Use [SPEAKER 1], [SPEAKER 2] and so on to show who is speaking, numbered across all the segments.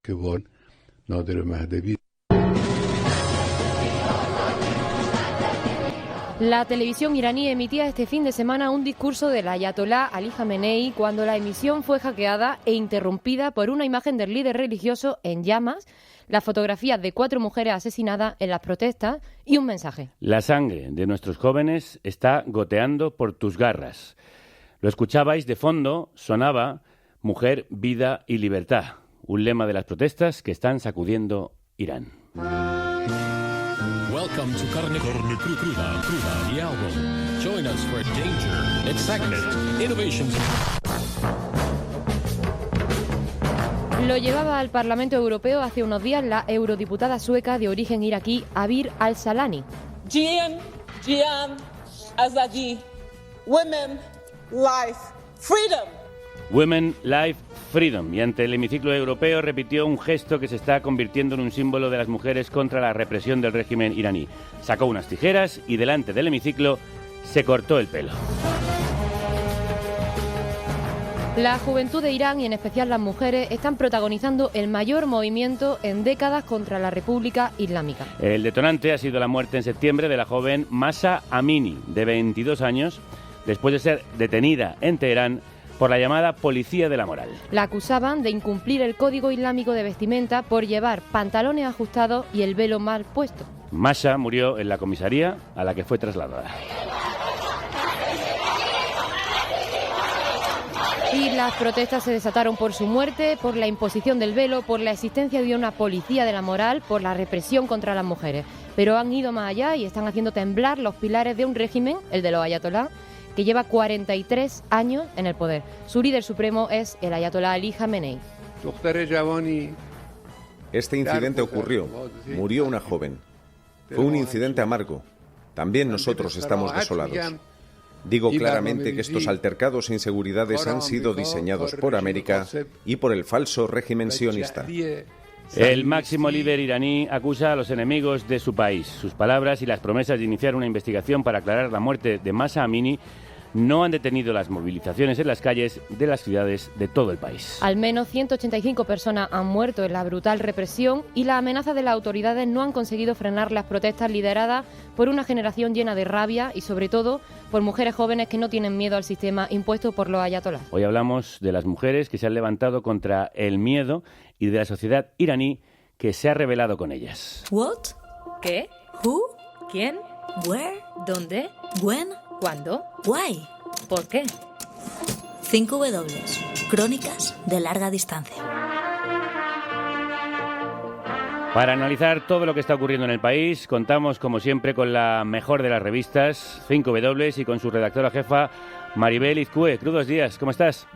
[SPEAKER 1] پاسکوان نادر مهدوی.
[SPEAKER 2] La televisión iraní emitía este fin de semana un discurso del ayatolá Ali Jamenei cuando la emisión fue hackeada e interrumpida por una imagen del líder religioso en llamas, las fotografías de 4 mujeres asesinadas en las protestas y un mensaje.
[SPEAKER 3] La sangre de nuestros jóvenes está goteando por tus garras. Lo escuchabais de fondo, sonaba Mujer, Vida y Libertad, un lema de las protestas que están sacudiendo Irán.
[SPEAKER 4] Welcome to Carne Cruda, the album. Join us for danger, excitement, innovations.
[SPEAKER 2] Lo llevaba al Parlamento Europeo hace unos días la eurodiputada sueca de origen iraquí, Abir Al-Salani.
[SPEAKER 5] Jiyan, Azadi, Women, Life, Freedom.
[SPEAKER 3] Women, Life, Freedom. Y ante el hemiciclo europeo repitió un gesto que se está convirtiendo en un símbolo de las mujeres contra la represión del régimen iraní. Sacó unas tijeras y delante del hemiciclo se cortó el pelo.
[SPEAKER 2] La juventud de Irán y en especial las mujeres están protagonizando el mayor movimiento en décadas contra la República Islámica.
[SPEAKER 3] El detonante ha sido la muerte en septiembre de la joven Mahsa Amini, de 22 años, después de ser detenida en Teherán por la llamada policía de la moral.
[SPEAKER 2] La acusaban de incumplir el código islámico de vestimenta por llevar pantalones ajustados y el velo mal puesto.
[SPEAKER 3] Mahsa murió en la comisaría a la que fue trasladada.
[SPEAKER 2] Y las protestas se desataron por su muerte, por la imposición del velo, por la existencia de una policía de la moral, por la represión contra las mujeres. Pero han ido más allá y están haciendo temblar los pilares de un régimen, el de los ayatolás, que lleva 43 años en el poder. Su líder supremo es el ayatolá Ali Jamenei.
[SPEAKER 6] Este incidente ocurrió. Murió una joven. Fue un incidente amargo. También nosotros estamos desolados. Digo claramente que estos altercados e inseguridades han sido diseñados por América y por el falso régimen sionista.
[SPEAKER 3] El máximo líder iraní acusa a los enemigos de su país. Sus palabras y las promesas de iniciar una investigación para aclarar la muerte de Mahsa Amini no han detenido las movilizaciones en las calles de las ciudades de todo el país.
[SPEAKER 2] Al menos 185 personas han muerto en la brutal represión y las amenazas de las autoridades no han conseguido frenar las protestas lideradas por una generación llena de rabia y sobre todo por mujeres jóvenes que no tienen miedo al sistema impuesto por los ayatolás.
[SPEAKER 3] Hoy hablamos de las mujeres que se han levantado contra el miedo y de la sociedad iraní que se ha rebelado con ellas.
[SPEAKER 7] What?
[SPEAKER 8] ¿Qué?
[SPEAKER 7] Who?
[SPEAKER 8] ¿Quién?
[SPEAKER 7] Where?
[SPEAKER 8] ¿Dónde?
[SPEAKER 7] When?
[SPEAKER 8] ¿Cuándo?
[SPEAKER 7] Why?
[SPEAKER 8] ¿Por qué?
[SPEAKER 7] 5W. Crónicas de larga distancia.
[SPEAKER 3] Para analizar todo lo que está ocurriendo en el país, contamos como siempre con la mejor de las revistas, 5W, y con su redactora jefa, Maribel Izcue. Crudos días, ¿cómo estás?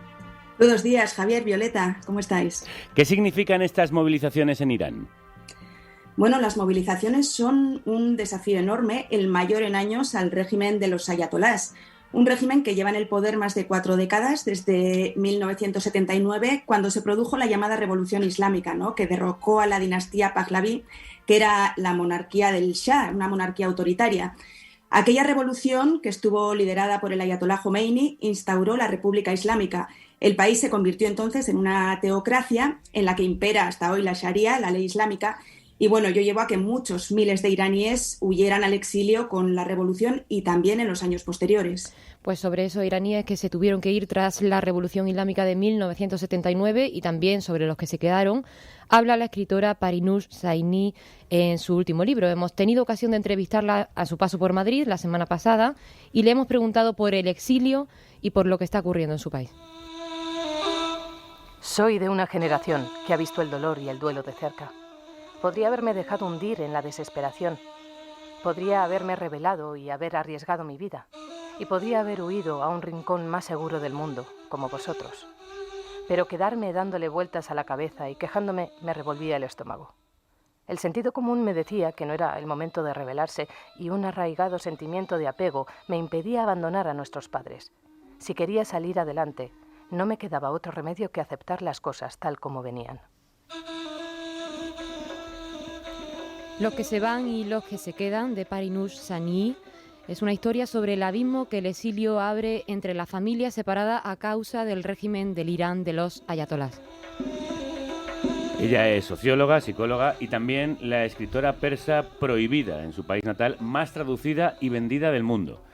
[SPEAKER 9] Buenos días, Javier, Violeta, ¿cómo estáis?
[SPEAKER 3] ¿Qué significan estas movilizaciones en Irán?
[SPEAKER 9] Bueno, las movilizaciones son un desafío enorme, el mayor en años al régimen de los ayatolás. Un régimen que lleva en el poder más de 4 décadas, desde 1979, cuando se produjo la llamada Revolución Islámica, ¿no?, que derrocó a la dinastía Pahlaví, que era la monarquía del Shah, una monarquía autoritaria. Aquella revolución, que estuvo liderada por el ayatolá Jomeini, instauró la República Islámica. El país se convirtió entonces en una teocracia en la que impera hasta hoy la Sharia, la ley islámica. Y bueno, yo llevo a que muchos miles de iraníes huyeran al exilio con la revolución y también en los años posteriores.
[SPEAKER 2] Pues sobre esos iraníes que se tuvieron que ir tras la Revolución Islámica de 1979 y también sobre los que se quedaron, habla la escritora Parinoush Zaini en su último libro. Hemos tenido ocasión de entrevistarla a su paso por Madrid la semana pasada y le hemos preguntado por el exilio y por lo que está ocurriendo en su país.
[SPEAKER 10] Soy de una generación que ha visto el dolor y el duelo de cerca. Podría haberme dejado hundir en la desesperación. Podría haberme rebelado y haber arriesgado mi vida. Y podría haber huido a un rincón más seguro del mundo, como vosotros. Pero quedarme dándole vueltas a la cabeza y quejándome me revolvía el estómago. El sentido común me decía que no era el momento de rebelarse y un arraigado sentimiento de apego me impedía abandonar a nuestros padres. Si quería salir adelante, no me quedaba otro remedio que aceptar las cosas tal como venían.
[SPEAKER 2] Los que se van y los que se quedan, de Parinoush Zaini, es una historia sobre el abismo que el exilio abre entre la familia separada a causa del régimen del Irán de los ayatolás.
[SPEAKER 3] Ella es socióloga, psicóloga y también la escritora persa prohibida en su país natal, más traducida y vendida del mundo.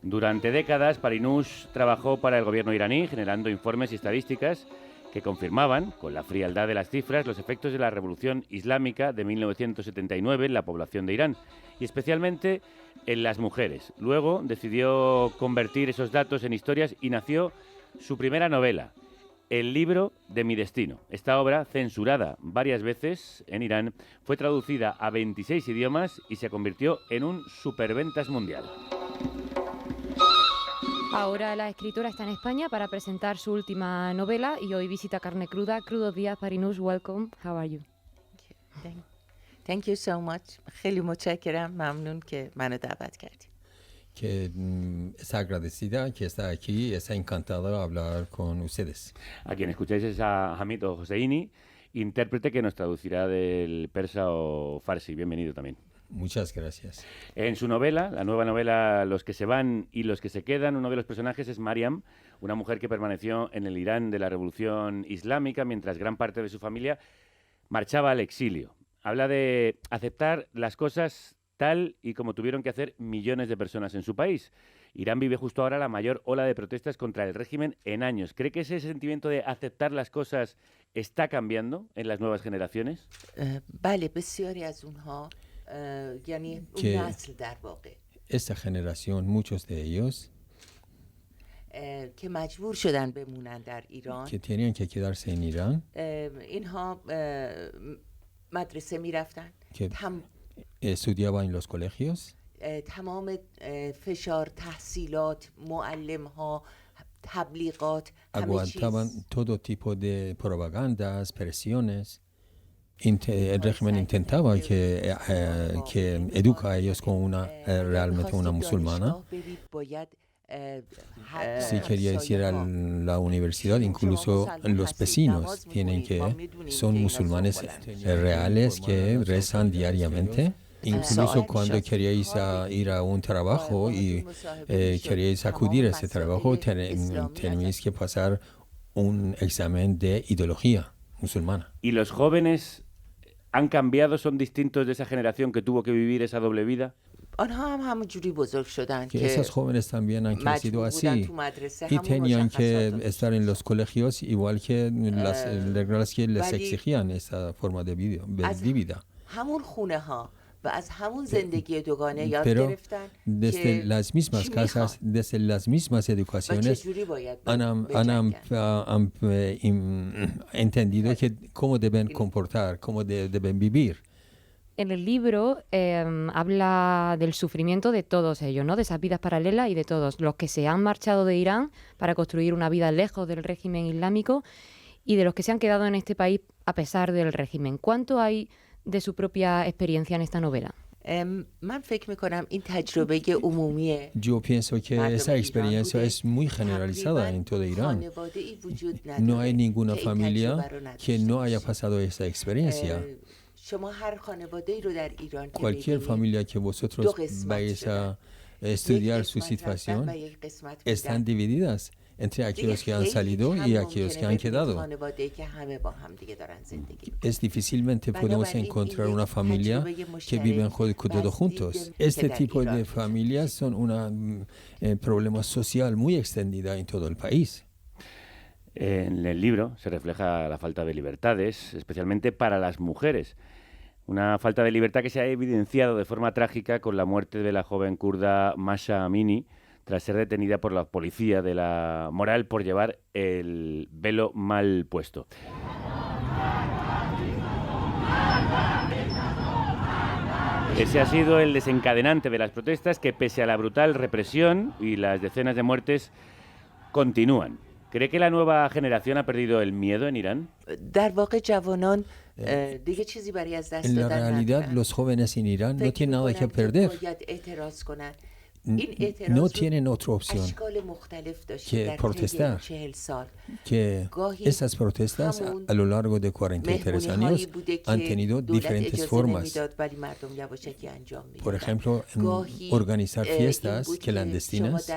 [SPEAKER 3] Durante décadas, Parinush trabajó para el gobierno iraní, generando informes y estadísticas que confirmaban, con la frialdad de las cifras, los efectos de la revolución islámica de 1979 en la población de Irán, y especialmente en las mujeres. Luego decidió convertir esos datos en historias y nació su primera novela, El libro de mi destino. Esta obra, censurada varias veces en Irán, fue traducida a 26 idiomas y se convirtió en un superventas mundial.
[SPEAKER 2] Ahora la escritora está en España para presentar su última novela y hoy visita Carne Cruda. Crudos días, Parinush, welcome. How are you?
[SPEAKER 8] Thank you so much. خیلی متشکرم. ممنون که منو دعوت کردید.
[SPEAKER 11] Que está agradecida, que está aquí, está encantada de hablar con ustedes.
[SPEAKER 3] A quien escucháis es a Hamid Hosseini, intérprete que nos traducirá del persa o farsi. Bienvenido también.
[SPEAKER 11] Muchas gracias.
[SPEAKER 3] En su novela, la nueva novela Los que se van y los que se quedan, uno de los personajes es Mariam, una mujer que permaneció en el Irán de la Revolución Islámica mientras gran parte de su familia marchaba al exilio. Habla de aceptar las cosas tal y como tuvieron que hacer millones de personas en su país. Irán vive justo ahora la mayor ola de protestas contra el régimen en años. ¿Cree que ese sentimiento de aceptar las cosas está cambiando en las nuevas generaciones?
[SPEAKER 8] بله بسیاری از اونها یعنی اون نسل در واقع
[SPEAKER 11] esta generación, muchos de ellos
[SPEAKER 8] که مجبور شدن بمونن در ایران
[SPEAKER 11] que tenían que quedarse en Irán
[SPEAKER 8] اینها مدرسه میرفتن
[SPEAKER 11] que estudiaban en los colegios
[SPEAKER 8] تمام فشار تحصیلات معلم ها تبلیغات
[SPEAKER 11] aguantaban todo tipo de propagandas, presiones. El régimen intentaba que educa a ellos con realmente una musulmana. Si queríais ir a la universidad, incluso los vecinos son musulmanes reales que rezan diariamente. Incluso cuando queríais ir a un trabajo y queríais acudir a ese trabajo, tenéis que pasar un examen de ideología musulmana.
[SPEAKER 3] ¿Y los jóvenes han cambiado, son distintos de esa generación que tuvo que vivir esa doble vida?
[SPEAKER 11] Que esos jóvenes también han crecido así y tenían que estar en los colegios igual que las reglas que les exigían esa forma de vida. Pero desde las mismas casas, desde las mismas educaciones, han entendido que cómo deben comportar, cómo deben vivir.
[SPEAKER 2] En el libro habla del sufrimiento de todos ellos, ¿no? De esas vidas paralelas y de todos los que se han marchado de Irán para construir una vida lejos del régimen islámico y de los que se han quedado en este país a pesar del régimen. ¿Cuánto hay de su propia experiencia en esta novela?
[SPEAKER 11] Yo pienso que esa experiencia es muy generalizada en todo Irán. No hay ninguna familia que no haya pasado esa experiencia. Cualquier familia que vosotros vais a estudiar su situación están divididas entre aquellos que han salido y aquellos que han quedado. Es difícilmente podemos encontrar una familia que viven todos juntos. Este tipo de familias son un problema social muy extendido en todo el país.
[SPEAKER 3] En el libro se refleja la falta de libertades, especialmente para las mujeres. Una falta de libertad que se ha evidenciado de forma trágica con la muerte de la joven kurda Mahsa Amini, tras ser detenida por la policía de la moral por llevar el velo mal puesto. Ese ha sido el desencadenante de las protestas que, pese a la brutal represión y las decenas de muertes, continúan. ¿Cree que la nueva generación ha perdido el miedo en Irán?
[SPEAKER 11] En la realidad, los jóvenes en Irán no tienen nada que perder. No tienen otra opción que protestar. Que esas protestas a lo largo de 43 años han tenido diferentes formas. Por ejemplo, organizar fiestas clandestinas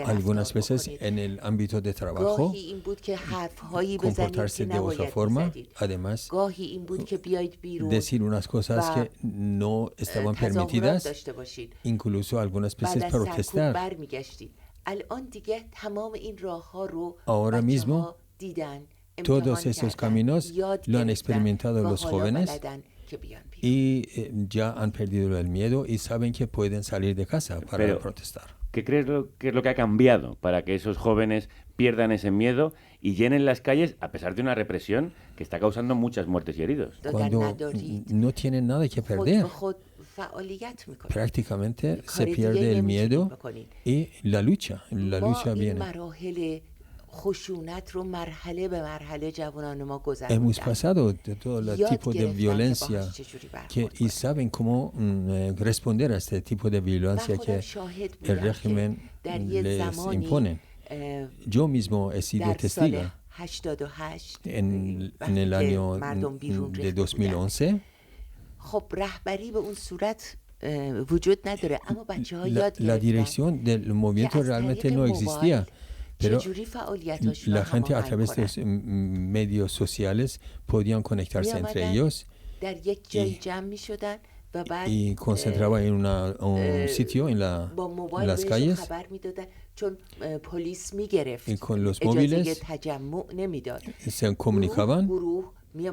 [SPEAKER 11] Algunas veces en el ámbito de trabajo comportarse de otra forma, además decir unas cosas que no estaban permitidas, incluso algunas veces protestar. Ahora mismo todos esos caminos lo han experimentado los jóvenes y ya han perdido el miedo y saben que pueden salir de casa para protestar.
[SPEAKER 3] ¿Qué crees que es lo que ha cambiado para que esos jóvenes pierdan ese miedo y llenen las calles a pesar de una represión que está causando muchas muertes y heridos?
[SPEAKER 11] Cuando no tienen nada que perder, prácticamente se pierde el miedo y la lucha viene. Hemos pasado de todo el tipo de violencia y saben cómo responder a este tipo de violencia que el régimen les impone. Yo mismo he sido testigo en el año de 2011. La dirección del movimiento realmente no existía. Pero la gente a través de los medios sociales podían conectarse entre ellos y concentraban en un sitio en las calles y con los móviles se comunicaban y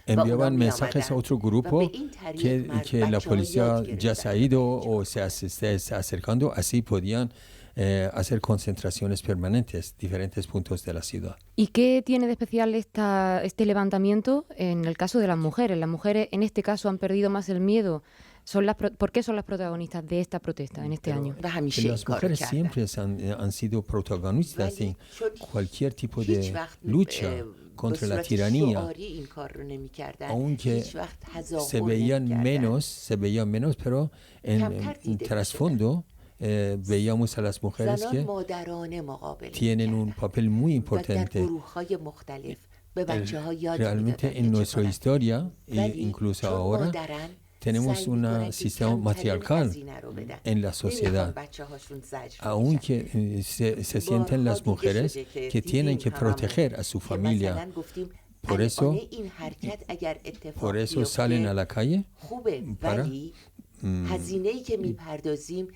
[SPEAKER 11] enviaban mensajes a otro grupo que la policía ya se ha ido o se está acercando, así podían hacer concentraciones permanentes en diferentes puntos de la ciudad.
[SPEAKER 2] ¿Y qué tiene de especial este levantamiento en el caso de las mujeres? Las mujeres en este caso han perdido más el miedo. ¿Por qué son las protagonistas de esta protesta en este año?
[SPEAKER 11] Las mujeres siempre han sido protagonistas en cualquier tipo de lucha contra la tiranía, aunque se veían menos, pero en trasfondo veíamos a las mujeres que tienen un papel muy importante. Realmente en nuestra historia, e incluso ahora, tenemos un sistema matriarcal en la sociedad, aunque se sienten las mujeres que tienen que proteger a su familia. Por eso salen a la calle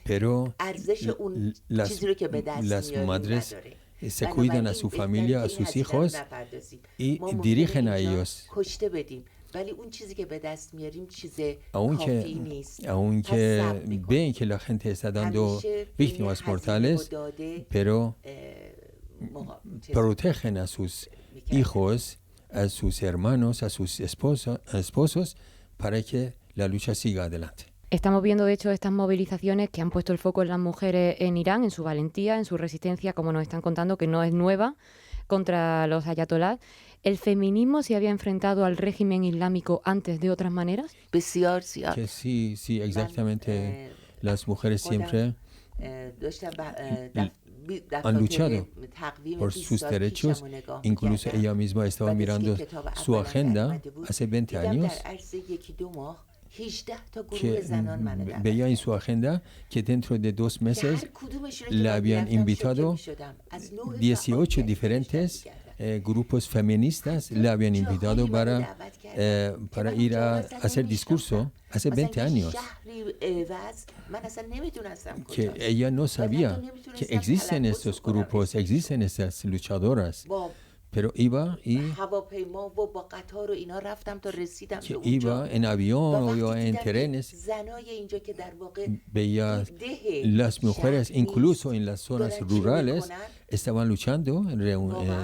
[SPEAKER 11] pero las madres se cuidan a su familia, a sus hijos y dirigen a ellos. Aunque ven que la gente está dando víctimas mortales, pero protegen a sus hijos, a sus hermanos, a sus esposos, para que la lucha siga adelante.
[SPEAKER 2] Estamos viendo, de hecho, estas movilizaciones que han puesto el foco en las mujeres en Irán, en su valentía, en su resistencia, como nos están contando, que no es nueva, contra los ayatolás. ¿El feminismo se había enfrentado al régimen islámico antes de otras maneras?
[SPEAKER 11] Que sí, exactamente. Las mujeres siempre han luchado por sus derechos. Incluso ella misma estaba mirando su agenda hace 20 años, que veía en su agenda que dentro de 2 meses le habían invitado 18 diferentes grupos feministas, le habían invitado para ir a hacer discurso hace 20 años. Que ella no sabía que existen estos grupos, existen estas luchadoras. Pero iba en avión o iba en trenes, veía las mujeres, incluso en las zonas rurales, estaban luchando,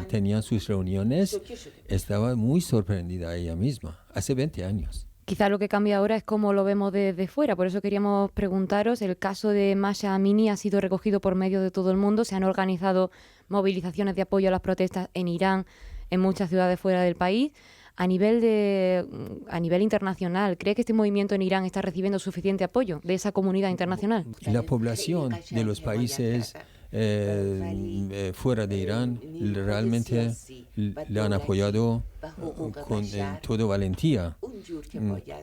[SPEAKER 11] tenían sus reuniones, estaba muy sorprendida ella misma, hace 20 años.
[SPEAKER 2] Quizá lo que cambia ahora es cómo lo vemos desde fuera, por eso queríamos preguntaros, el caso de Mahsa Amini ha sido recogido por medios de todo el mundo, se han organizado movilizaciones de apoyo a las protestas en Irán, en muchas ciudades fuera del país. A nivel internacional, ¿cree que este movimiento en Irán está recibiendo suficiente apoyo de esa comunidad internacional?
[SPEAKER 11] La población de los países fuera de Irán realmente le han apoyado con toda valentía.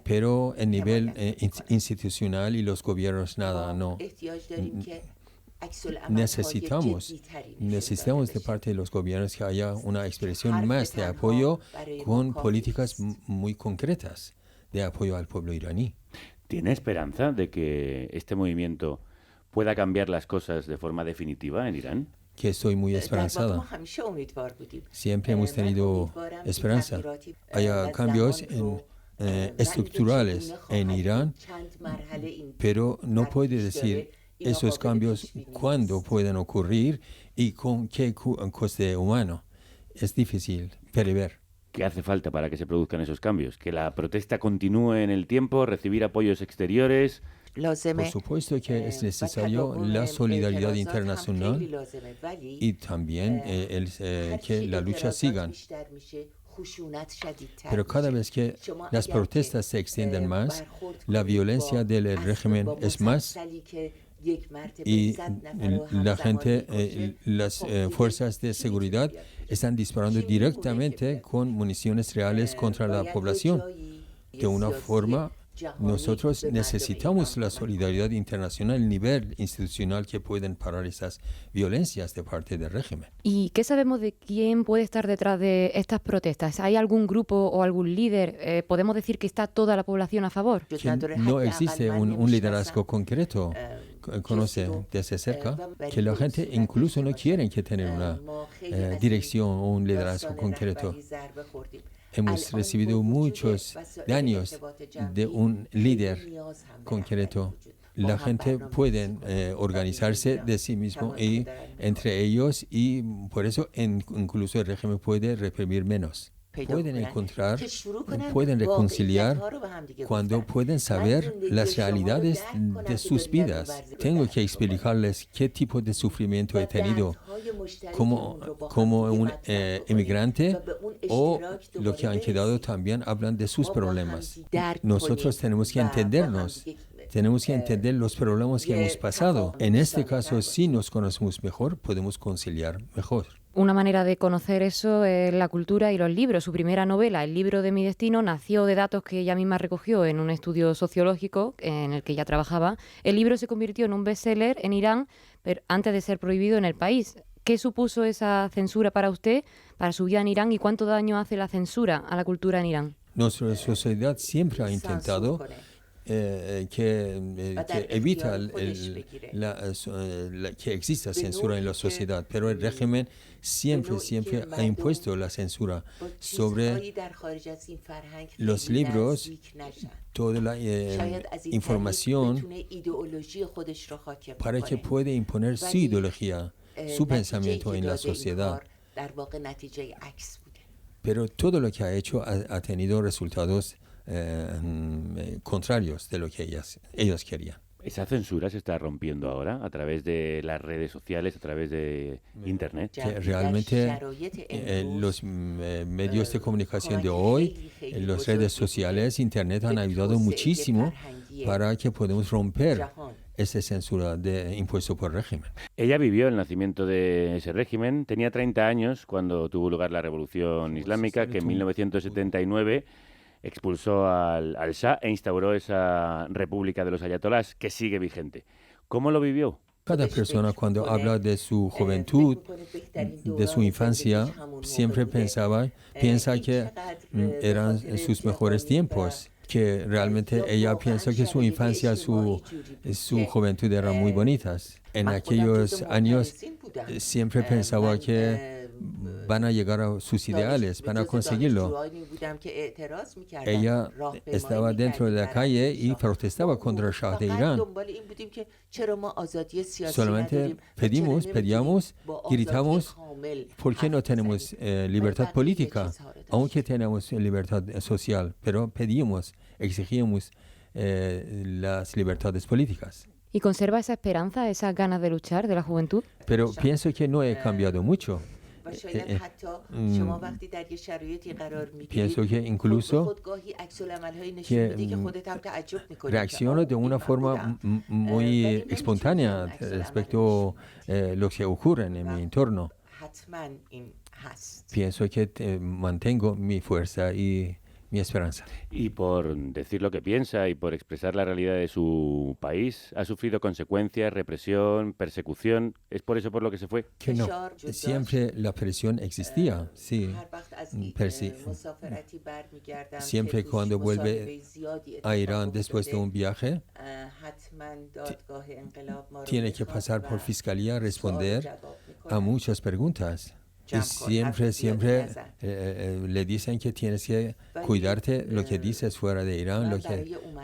[SPEAKER 11] pero el nivel institucional y los gobiernos nada, no. Necesitamos de parte de los gobiernos que haya una expresión más de apoyo con políticas muy concretas de apoyo al pueblo iraní.
[SPEAKER 3] ¿Tiene esperanza de que este movimiento pueda cambiar las cosas de forma definitiva en Irán?
[SPEAKER 11] Que estoy muy esperanzada. Siempre hemos tenido esperanza. Hay cambios estructurales en Irán, pero no puede decir esos cambios cuándo pueden ocurrir y con qué coste humano. Es difícil prever.
[SPEAKER 3] ¿Qué hace falta para que se produzcan esos cambios? ¿Que la protesta continúe en el tiempo, recibir apoyos exteriores?
[SPEAKER 11] Por supuesto que es necesario la solidaridad internacional y también que la lucha siga. Pero cada vez que las protestas se extienden más, la violencia del régimen es más y la gente, las fuerzas de seguridad están disparando directamente con municiones reales contra la población. De una forma, nosotros necesitamos la solidaridad internacional, el nivel institucional que pueden parar esas violencias de parte del régimen.
[SPEAKER 2] ¿Y qué sabemos de quién puede estar detrás de estas protestas? ¿Hay algún grupo o algún líder? ¿Podemos decir que está toda la población a favor?
[SPEAKER 11] Que no existe un liderazgo concreto. Conoce desde cerca que la gente incluso no quiere que tener una dirección o un liderazgo concreto. Hemos recibido muchos daños de un líder concreto. La gente puede organizarse de sí mismo y entre ellos, y por eso incluso el régimen puede reprimir menos. Pueden encontrar, pueden reconciliar cuando pueden saber las realidades de sus vidas. Tengo que explicarles qué tipo de sufrimiento he tenido como un inmigrante, o lo que han quedado también hablan de sus problemas. Nosotros tenemos que entendernos. Tenemos que entender los problemas que hemos pasado. En este caso, si nos conocemos mejor, podemos conciliar mejor.
[SPEAKER 2] Una manera de conocer eso es la cultura y los libros. Su primera novela, El libro de mi destino, nació de datos que ella misma recogió en un estudio sociológico en el que ella trabajaba. El libro se convirtió en un bestseller en Irán, pero antes de ser prohibido en el país. ¿Qué supuso esa censura para usted, para su vida en Irán, y cuánto daño hace la censura a la cultura en Irán?
[SPEAKER 11] Nuestra sociedad siempre ha intentado que evita que exista censura en la sociedad, pero el régimen siempre ha impuesto la censura sobre los libros, toda la información, para que pueda imponer su ideología, su pensamiento en la sociedad. Pero todo lo que ha hecho ha tenido resultados contrarios de lo que ellos querían.
[SPEAKER 3] ¿Esa censura se está rompiendo ahora a través de las redes sociales, a través de Internet?
[SPEAKER 11] Que realmente los medios de comunicación de hoy, las redes sociales, Internet han ayudado muchísimo para que podamos romper esa censura impuesto por el régimen.
[SPEAKER 3] Ella vivió el nacimiento de ese régimen, tenía 30 años cuando tuvo lugar la Revolución Islámica, que en 1979 expulsó al Shah e instauró esa República de los Ayatolás, que sigue vigente. ¿Cómo lo vivió?
[SPEAKER 11] Cada persona, cuando habla de su juventud, de su infancia, siempre piensa que eran sus mejores tiempos, que realmente ella piensa que su infancia, su juventud eran muy bonitas. En aquellos años siempre pensaba que van a llegar a sus ideales, van a conseguirlo. Ella estaba dentro de la calle y protestaba contra el Shah de Irán. Solamente pedíamos, gritamos, ¿por qué no tenemos libertad política? Aunque tenemos libertad social, pero exigíamos las libertades políticas.
[SPEAKER 2] ¿Y conserva esa esperanza, esas ganas de luchar de la juventud?
[SPEAKER 11] Pero pienso que no he cambiado mucho. Pienso que incluso reacciono de una forma muy espontánea respecto a lo que ocurre en mi entorno. Pienso que mantengo mi fuerza y mi esperanza.
[SPEAKER 3] Y por decir lo que piensa y por expresar la realidad de su país, ¿ha sufrido consecuencias, represión, persecución? ¿Es por eso por lo que se fue?
[SPEAKER 11] Que no, siempre la presión existía, sí. Siempre cuando vuelve a Irán después de un viaje, tiene que pasar por fiscalía, responder a muchas preguntas. Y siempre le dicen que tienes que cuidarte lo que dices fuera de Irán,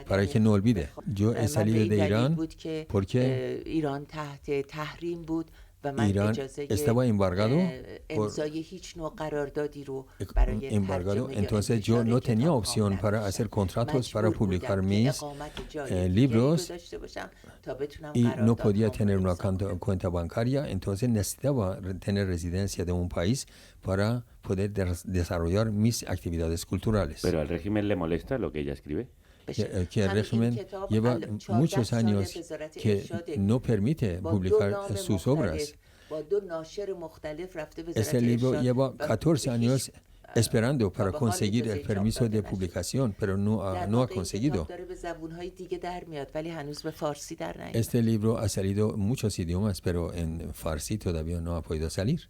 [SPEAKER 11] para que no olvide. Yo he salido de Irán porque Irán estaba embargado, entonces yo no tenía opción para hacer contratos para publicar mis libros y no podía tener una cuenta bancaria, entonces necesitaba tener residencia de un país para poder desarrollar mis actividades culturales.
[SPEAKER 3] ¿Pero al régimen le molesta lo que ella escribe?
[SPEAKER 11] Que el régimen lleva muchos años que no permite publicar sus obras. Este libro lleva 14 años esperando para conseguir el permiso de publicación, pero no ha conseguido. Este libro ha salido en muchos idiomas, pero en farsi todavía no ha podido salir.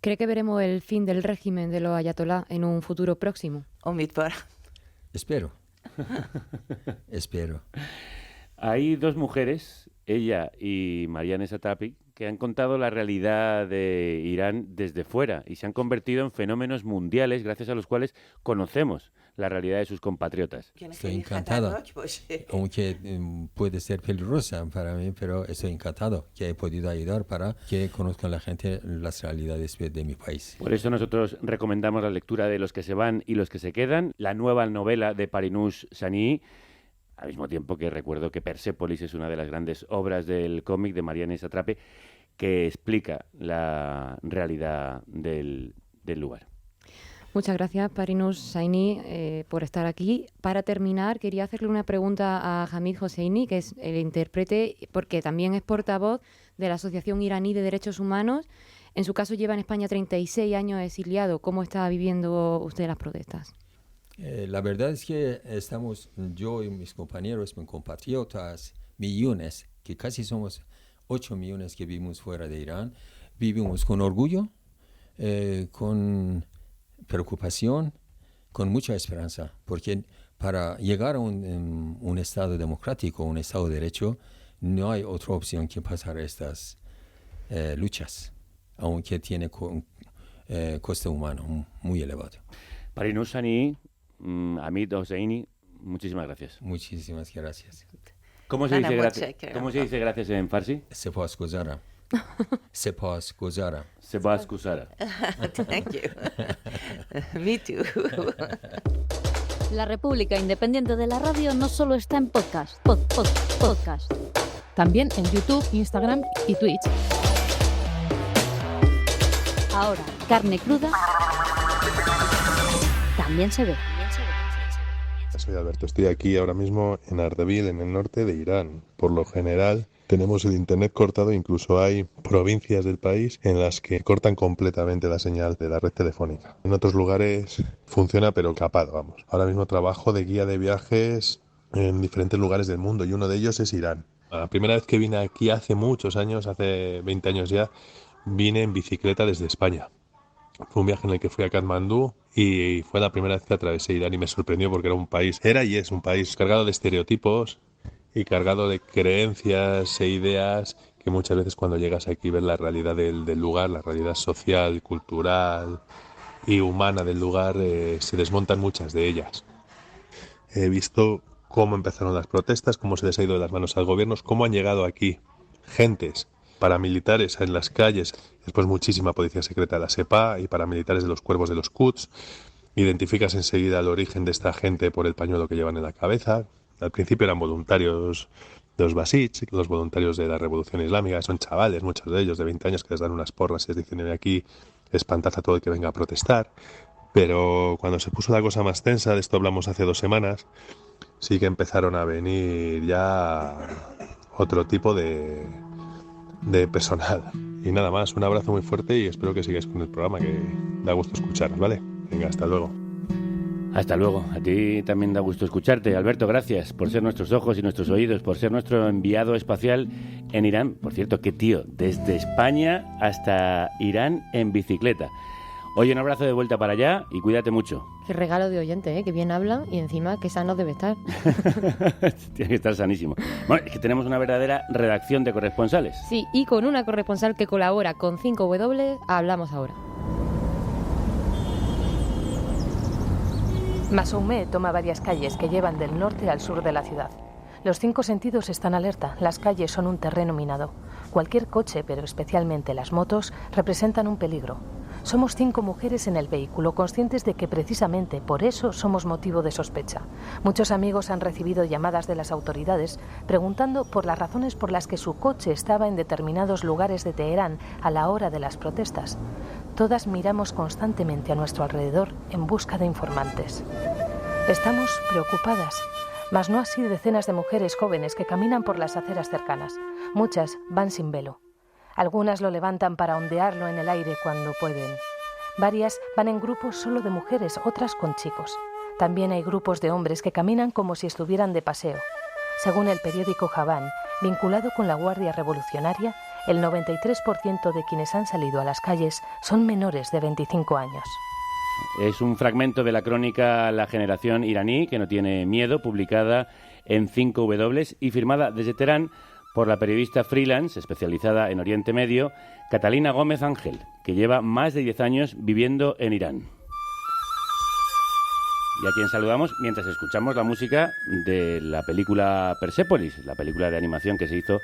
[SPEAKER 2] ¿Cree que veremos el fin del régimen de los ayatolás en un futuro próximo?
[SPEAKER 11] Espero. Espero.
[SPEAKER 3] Hay dos mujeres, ella y Marianne Satrapi, que han contado la realidad de Irán desde fuera y se han convertido en fenómenos mundiales gracias a los cuales conocemos la realidad de sus compatriotas.
[SPEAKER 11] Estoy encantada, aunque puede ser peligrosa para mí, pero estoy encantado que he podido ayudar para que conozcan la gente las realidades de mi país.
[SPEAKER 3] Por eso nosotros recomendamos la lectura de Los que se van y los que se quedan, la nueva novela de Parinoush Sani, al mismo tiempo que recuerdo que Persépolis es una de las grandes obras del cómic de Marianne Satrapi que explica la realidad del lugar.
[SPEAKER 2] Muchas gracias, Parinoush Sani, por estar aquí. Para terminar, quería hacerle una pregunta a Hamid Hosseini, que es el intérprete, porque también es portavoz de la Asociación Iraní de Derechos Humanos. En su caso, lleva en España 36 años exiliado. ¿Cómo está viviendo usted las protestas?
[SPEAKER 11] La verdad es que estamos, yo y mis compañeros, mis compatriotas, millones, que casi somos 8 millones que vivimos fuera de Irán, vivimos con orgullo, con preocupación, con mucha esperanza, porque para llegar a un Estado democrático, un Estado de Derecho, no hay otra opción que pasar estas luchas, aunque tiene coste humano muy elevado.
[SPEAKER 3] Parinoush Sani, Hamid Hosseini, muchísimas gracias.
[SPEAKER 11] Muchísimas gracias.
[SPEAKER 3] ¿Cómo se dice gracias en farsi?
[SPEAKER 11] Sepasguzara. Sepasguzara.
[SPEAKER 3] Sepasguzara.
[SPEAKER 8] Thank you. Me too.
[SPEAKER 12] La República Independiente de la Radio no solo está en podcast. Podcast.
[SPEAKER 10] También en YouTube, Instagram y Twitch.
[SPEAKER 12] Ahora, carne cruda también se ve.
[SPEAKER 13] Soy Alberto, estoy aquí ahora mismo en Ardabil, en el norte de Irán. Por lo general tenemos el internet cortado, incluso hay provincias del país en las que cortan completamente la señal de la red telefónica. En otros lugares funciona pero capado, vamos. Ahora mismo trabajo de guía de viajes en diferentes lugares del mundo y uno de ellos es Irán. La primera vez que vine aquí hace muchos años, hace 20 años ya, vine en bicicleta desde España. Fue un viaje en el que fui a Katmandú y fue la primera vez que atravesé Irán y me sorprendió porque era y es un país cargado de estereotipos y cargado de creencias e ideas que muchas veces cuando llegas aquí ves la realidad del lugar, la realidad social, cultural y humana del lugar, se desmontan muchas de ellas. He visto cómo empezaron las protestas, cómo se les ha ido de las manos al gobierno, cómo han llegado aquí gentes paramilitares en las calles, después muchísima policía secreta de la Sepah y paramilitares de los cuervos de los Quds. Identificas enseguida el origen de esta gente por el pañuelo que llevan en la cabeza. Al principio eran voluntarios de los Basij, los voluntarios de la Revolución Islámica, son chavales, muchos de ellos de 20 años, que les dan unas porras y les dicen: de aquí espantad a todo el que venga a protestar. Pero cuando se puso la cosa más tensa, de esto hablamos hace 2 semanas, sí que empezaron a venir ya otro tipo de personal. Y nada más, un abrazo muy fuerte y espero que sigáis con el programa, que da gusto escucharos, ¿vale? Venga, hasta luego.
[SPEAKER 3] Hasta luego. A ti también da gusto escucharte. Alberto, gracias por ser nuestros ojos y nuestros oídos, por ser nuestro enviado espacial en Irán. Por cierto, qué tío, desde España hasta Irán en bicicleta. Oye, un abrazo de vuelta para allá y cuídate mucho.
[SPEAKER 2] Qué regalo de oyente, ¿eh? Que bien habla y encima qué sano debe estar.
[SPEAKER 3] Tiene que estar sanísimo. Bueno, es que tenemos una verdadera redacción de corresponsales.
[SPEAKER 2] Sí, y con una corresponsal que colabora con 5W, hablamos ahora.
[SPEAKER 10] Masoumé toma varias calles que llevan del norte al sur de la ciudad. Los 5 sentidos están alerta, las calles son un terreno minado. Cualquier coche, pero especialmente las motos, representan un peligro. Somos 5 mujeres en el vehículo, conscientes de que precisamente por eso somos motivo de sospecha. Muchos amigos han recibido llamadas de las autoridades preguntando por las razones por las que su coche estaba en determinados lugares de Teherán a la hora de las protestas. Todas miramos constantemente a nuestro alrededor en busca de informantes. Estamos preocupadas, mas no así decenas de mujeres jóvenes que caminan por las aceras cercanas. Muchas van sin velo. Algunas lo levantan para ondearlo en el aire cuando pueden. Varias van en grupos solo de mujeres, otras con chicos. También hay grupos de hombres que caminan como si estuvieran de paseo. Según el periódico Javan, vinculado con la Guardia Revolucionaria, el 93% de quienes han salido a las calles son menores de 25 años.
[SPEAKER 3] Es un fragmento de la crónica La generación iraní, que no tiene miedo, publicada en 5W y firmada desde Teherán por la periodista freelance especializada en Oriente Medio, Catalina Gómez Ángel, que lleva más de 10 años viviendo en Irán. Y a quien saludamos mientras escuchamos la música de la película Persépolis, la película de animación que se hizo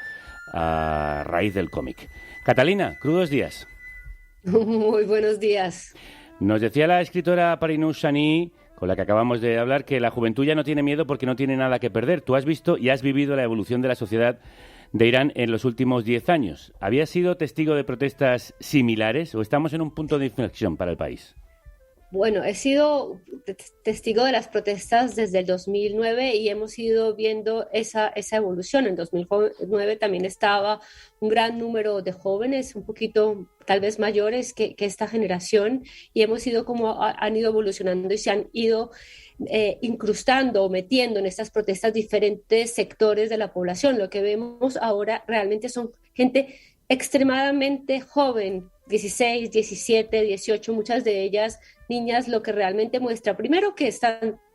[SPEAKER 3] a raíz del cómic. Catalina, crudos días.
[SPEAKER 14] Muy buenos días.
[SPEAKER 3] Nos decía la escritora Parinoush Shani, con la que acabamos de hablar, que la juventud ya no tiene miedo porque no tiene nada que perder. Tú has visto y has vivido la evolución de la sociedad de Irán en los últimos 10 años. ¿Habías sido testigo de protestas similares o estamos en un punto de inflexión para el país?
[SPEAKER 14] Bueno, he sido testigo de las protestas desde el 2009 y hemos ido viendo esa evolución. En 2009 también estaba un gran número de jóvenes, un poquito tal vez mayores que esta generación, y hemos ido como han ido evolucionando y se han ido incrustando o metiendo en estas protestas diferentes sectores de la población. Lo que vemos ahora realmente son gente extremadamente joven, 16, 17, 18, muchas de ellas niñas, lo que realmente muestra, primero, que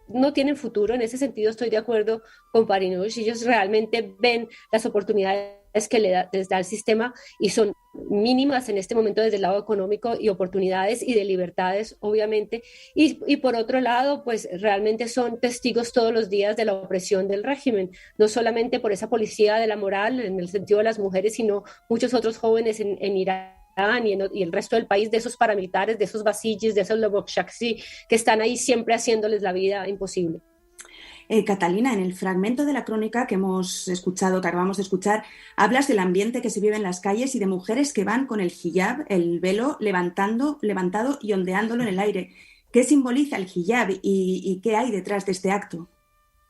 [SPEAKER 14] no tienen futuro. En ese sentido estoy de acuerdo con Parinoush. Ellos realmente ven las oportunidades que les da el sistema y son mínimas en este momento desde el lado económico y oportunidades y de libertades, obviamente. Y por otro lado, pues realmente son testigos todos los días de la opresión del régimen, no solamente por esa policía de la moral en el sentido de las mujeres, sino muchos otros jóvenes en Irán y el resto del país, de esos paramilitares, de esos basijis, de esos Lobokshaksi, que están ahí siempre haciéndoles la vida imposible.
[SPEAKER 9] Catalina, en el fragmento de la crónica que hemos escuchado, que acabamos de escuchar, hablas del ambiente que se vive en las calles y de mujeres que van con el hijab, el velo, levantado y ondeándolo en el aire. ¿Qué simboliza el hijab y qué hay detrás de este acto?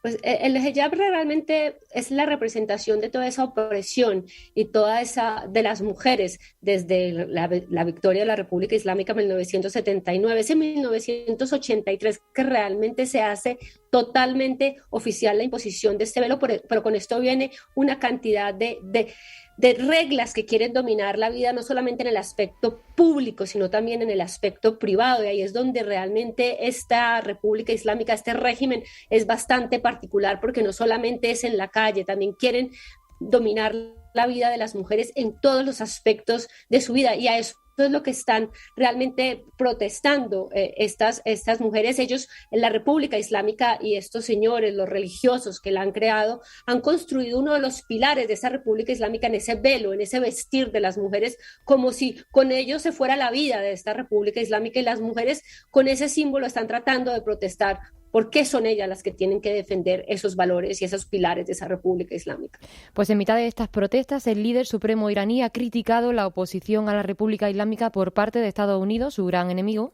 [SPEAKER 14] Pues el hijab realmente es la representación de toda esa opresión y toda esa de las mujeres desde la victoria de la República Islámica en 1979, ese 1983 que realmente se hace totalmente oficial la imposición de este velo, pero con esto viene una cantidad de reglas que quieren dominar la vida, no solamente en el aspecto público, sino también en el aspecto privado. Y ahí es donde realmente esta República Islámica, este régimen, es bastante particular, porque no solamente es en la calle, también quieren dominar la vida de las mujeres en todos los aspectos de su vida. Y a eso es lo que están realmente protestando estas mujeres. Ellos, en la República Islámica, y estos señores, los religiosos que la han creado, han construido uno de los pilares de esa República Islámica en ese velo, en ese vestir de las mujeres, como si con ellos se fuera la vida de esta República Islámica, y las mujeres con ese símbolo están tratando de protestar. ¿Por qué son ellas las que tienen que defender esos valores y esos pilares de esa República Islámica?
[SPEAKER 2] Pues en mitad de estas protestas, el líder supremo iraní ha criticado la oposición a la República Islámica por parte de Estados Unidos, su gran enemigo.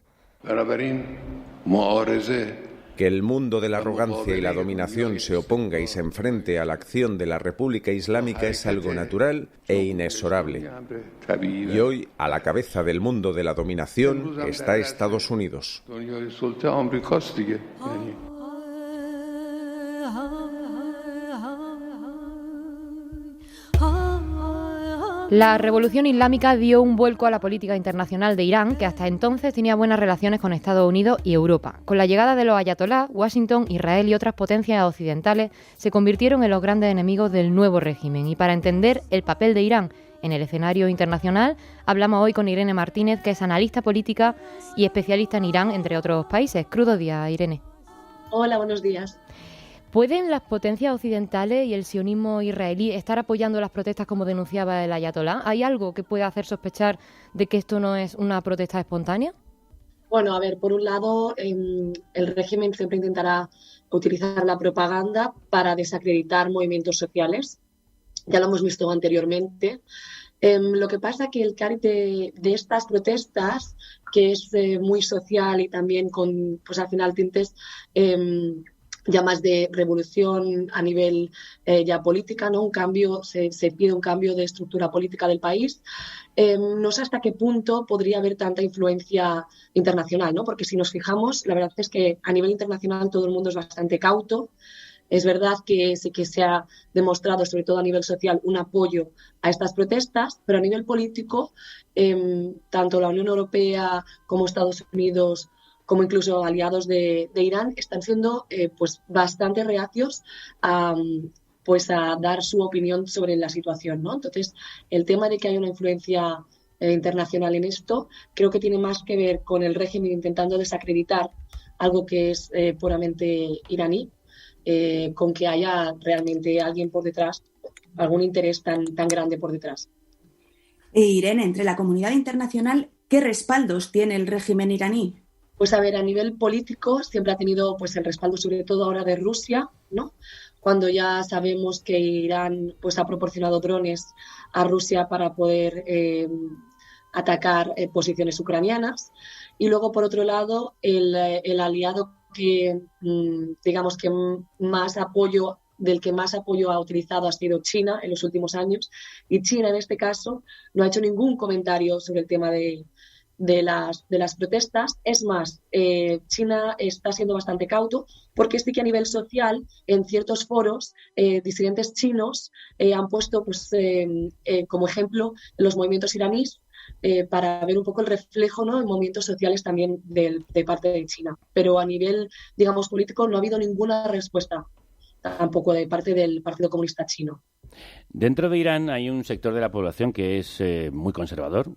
[SPEAKER 6] Que el mundo de la arrogancia y la dominación se oponga y se enfrente a la acción de la República Islámica es algo natural e inexorable. Y hoy, a la cabeza del mundo de la dominación está Estados Unidos.
[SPEAKER 2] La revolución islámica dio un vuelco a la política internacional de Irán, que hasta entonces tenía buenas relaciones con Estados Unidos y Europa. Con la llegada de los ayatolás, Washington, Israel y otras potencias occidentales se convirtieron en los grandes enemigos del nuevo régimen. Y para entender el papel de Irán en el escenario internacional, hablamos hoy con Irene Martínez, que es analista política y especialista en Irán, entre otros países. Crudo día, Irene.
[SPEAKER 15] Hola, buenos días.
[SPEAKER 2] ¿Pueden las potencias occidentales y el sionismo israelí estar apoyando las protestas como denunciaba el ayatolá? ¿Hay algo que pueda hacer sospechar de que esto no es una protesta espontánea?
[SPEAKER 15] Bueno, a ver, por un lado, el régimen siempre intentará utilizar la propaganda para desacreditar movimientos sociales. Ya lo hemos visto anteriormente. Lo que pasa es que el cariz de estas protestas, que es muy social y también con, pues al final, tintes ya más de revolución a nivel ya política, ¿no? Un cambio, se pide un cambio de estructura política del país. No sé hasta qué punto podría haber tanta influencia internacional, ¿no? Porque si nos fijamos, la verdad es que a nivel internacional todo el mundo es bastante cauto. Es verdad que sí que se ha demostrado, sobre todo a nivel social, un apoyo a estas protestas, pero a nivel político, tanto la Unión Europea como Estados Unidos, como incluso aliados de Irán, están siendo pues bastante reacios a dar su opinión sobre la situación, ¿no? Entonces, el tema de que haya una influencia internacional en esto, creo que tiene más que ver con el régimen intentando desacreditar algo que es puramente iraní, con que haya realmente alguien por detrás, algún interés tan grande por detrás.
[SPEAKER 9] Irene, entre la comunidad internacional, ¿qué respaldos tiene el régimen iraní?
[SPEAKER 15] Pues a ver, a nivel político siempre ha tenido pues el respaldo sobre todo ahora de Rusia, ¿no? Cuando ya sabemos que Irán pues ha proporcionado drones a Rusia para poder atacar posiciones ucranianas. Y luego, por otro lado, el aliado que digamos que del que más apoyo ha utilizado ha sido China en los últimos años. Y China en este caso no ha hecho ningún comentario sobre el tema de las protestas. Es más, China está siendo bastante cauto porque sí que a nivel social, en ciertos foros, disidentes chinos han puesto pues, como ejemplo los movimientos iraníes para ver un poco el reflejo, ¿no?, en movimientos sociales también de parte de China. Pero a nivel, digamos, político no ha habido ninguna respuesta tampoco de parte del Partido Comunista Chino.
[SPEAKER 3] Dentro de Irán hay un sector de la población que es muy conservador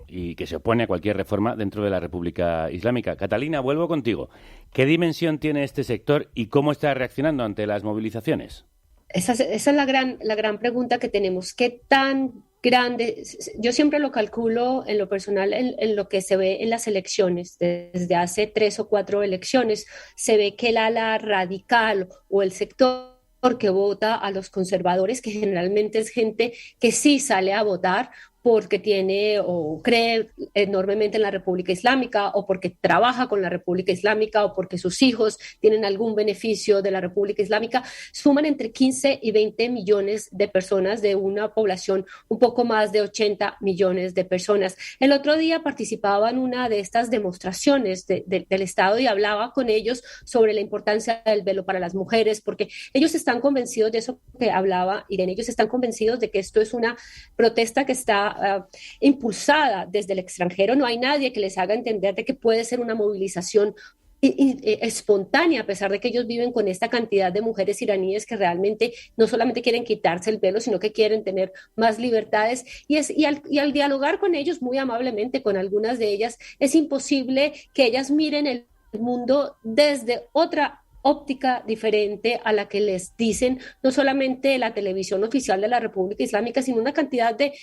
[SPEAKER 3] y que se opone a cualquier reforma dentro de la República Islámica. Catalina, vuelvo contigo. ¿Qué dimensión tiene este sector y cómo está reaccionando ante las movilizaciones?
[SPEAKER 14] Esa es la gran pregunta que tenemos. ¿Qué tan grande? Yo siempre lo calculo en lo personal en lo que se ve en las elecciones. Desde hace 3 o 4 elecciones se ve que el ala radical o el sector que vota a los conservadores, que generalmente es gente que sí sale a votar porque tiene o cree enormemente en la República Islámica o porque trabaja con la República Islámica o porque sus hijos tienen algún beneficio de la República Islámica, suman entre 15 y 20 millones de personas de una población un poco más de 80 millones de personas. El otro día participaba en una de estas demostraciones del Estado y hablaba con ellos sobre la importancia del velo para las mujeres, porque ellos están convencidos de eso que hablaba Irene, ellos están convencidos de que esto es una protesta que está impulsada desde el extranjero. No hay nadie que les haga entender de que puede ser una movilización espontánea, a pesar de que ellos viven con esta cantidad de mujeres iraníes que realmente no solamente quieren quitarse el velo, sino que quieren tener más libertades. Y al dialogar con ellos muy amablemente, con algunas de ellas, es imposible que ellas miren el mundo desde otra óptica diferente a la que les dicen no solamente la televisión oficial de la República Islámica, sino una cantidad de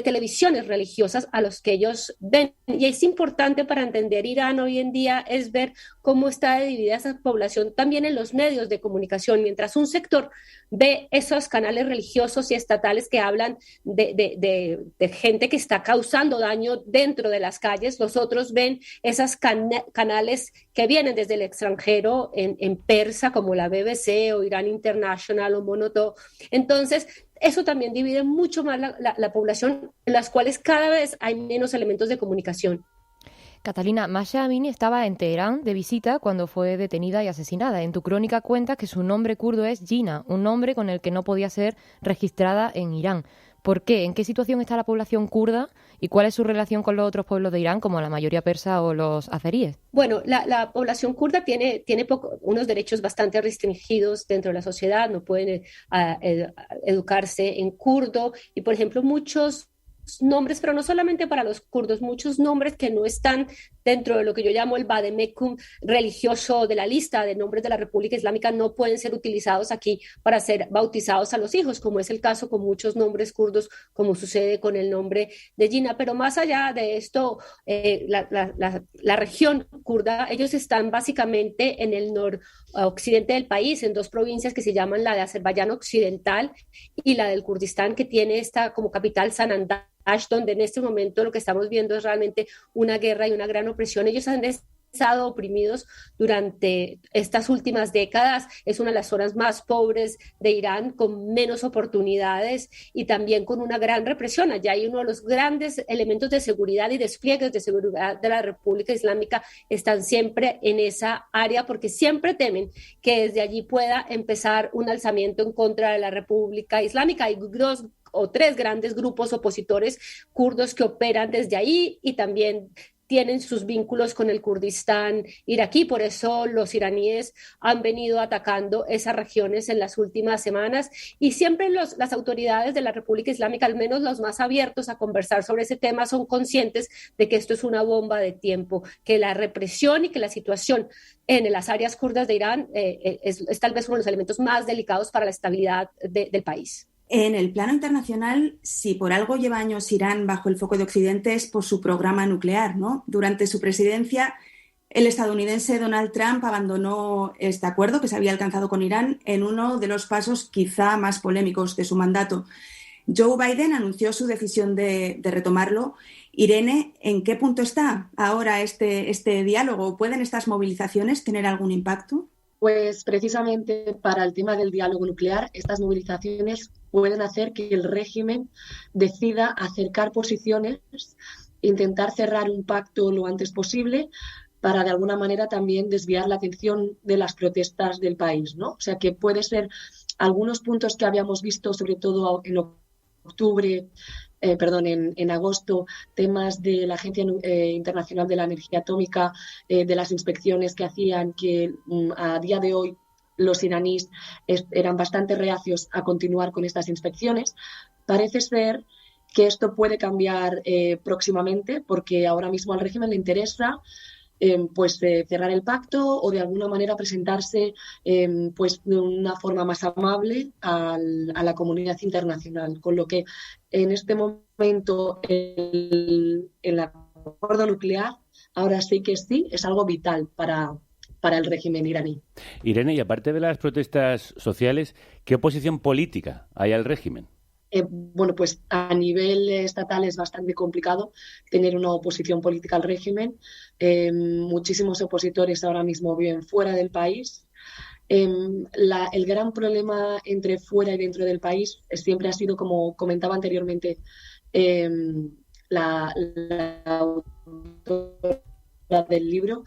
[SPEAKER 14] televisiones religiosas a los que ellos ven. Y es importante para entender Irán hoy en día es ver cómo está dividida esa población también en los medios de comunicación. Mientras un sector ve esos canales religiosos y estatales que hablan de gente que está causando daño dentro de las calles, los otros ven esos canales que vienen desde el extranjero en persa, como la BBC o Irán International o Monoto. Entonces, eso también divide mucho más la población, en las cuales cada vez hay menos elementos de comunicación.
[SPEAKER 2] Catalina, Mahsa Amini estaba en Teherán de visita cuando fue detenida y asesinada. En tu crónica cuentas que su nombre kurdo es Jina, un nombre con el que no podía ser registrada en Irán. ¿Por qué? ¿En qué situación está la población kurda y cuál es su relación con los otros pueblos de Irán, como la mayoría persa o los azeríes?
[SPEAKER 14] Bueno, la población kurda tiene unos derechos bastante restringidos dentro de la sociedad, no pueden educarse en kurdo y, por ejemplo, muchos nombres, pero no solamente para los kurdos, muchos nombres que no están dentro de lo que yo llamo el vademécum religioso de la lista de nombres de la República Islámica no pueden ser utilizados aquí para ser bautizados a los hijos, como es el caso con muchos nombres kurdos, como sucede con el nombre de Jina. Pero más allá de esto, la región kurda, ellos están básicamente en el noroccidente del país, en dos provincias que se llaman la de Azerbaiyán Occidental y la del Kurdistán, que tiene esta como capital Sanandaj, donde en este momento lo que estamos viendo es realmente una guerra y una gran opresión. Ellos han estado oprimidos durante estas últimas décadas. Es una de las zonas más pobres de Irán, con menos oportunidades y también con una gran represión. Allá hay uno de los grandes elementos de seguridad y despliegues de seguridad de la República Islámica están siempre en esa área porque siempre temen que desde allí pueda empezar un alzamiento en contra de la República Islámica. Hay dos o tres grandes grupos opositores kurdos que operan desde ahí y también tienen sus vínculos con el Kurdistán iraquí. Por eso los iraníes han venido atacando esas regiones en las últimas semanas y siempre las autoridades de la República Islámica, al menos los más abiertos a conversar sobre ese tema, son conscientes de que esto es una bomba de tiempo, que la represión y que la situación en las áreas kurdas de Irán es tal vez uno de los elementos más delicados para la estabilidad del país.
[SPEAKER 9] En el plano internacional, si por algo lleva años Irán bajo el foco de Occidente es por su programa nuclear, ¿no? Durante su presidencia, el estadounidense Donald Trump abandonó este acuerdo que se había alcanzado con Irán en uno de los pasos quizá más polémicos de su mandato. Joe Biden anunció su decisión de retomarlo. Irene, ¿en qué punto está ahora este diálogo? ¿Pueden estas movilizaciones tener algún impacto?
[SPEAKER 15] Pues precisamente para el tema del diálogo nuclear, estas movilizaciones pueden hacer que el régimen decida acercar posiciones, intentar cerrar un pacto lo antes posible para de alguna manera también desviar la atención de las protestas del país, ¿no? O sea que puede ser algunos puntos que habíamos visto, sobre todo en octubre, en agosto, temas de la Agencia Internacional de la Energía Atómica, de las inspecciones que hacían, que a día de hoy los iraníes eran bastante reacios a continuar con estas inspecciones. Parece ser que esto puede cambiar próximamente, porque ahora mismo al régimen le interesa cerrar el pacto o de alguna manera presentarse de una forma más amable a la comunidad internacional, con lo que en este momento el acuerdo nuclear ahora sí que sí es algo vital para el régimen iraní.
[SPEAKER 3] Irene, y aparte de las protestas sociales, ¿qué oposición política hay al régimen?
[SPEAKER 15] Pues a nivel estatal es bastante complicado tener una oposición política al régimen. Muchísimos opositores ahora mismo viven fuera del país. El gran problema entre fuera y dentro del país siempre ha sido, como comentaba anteriormente, la autora del libro,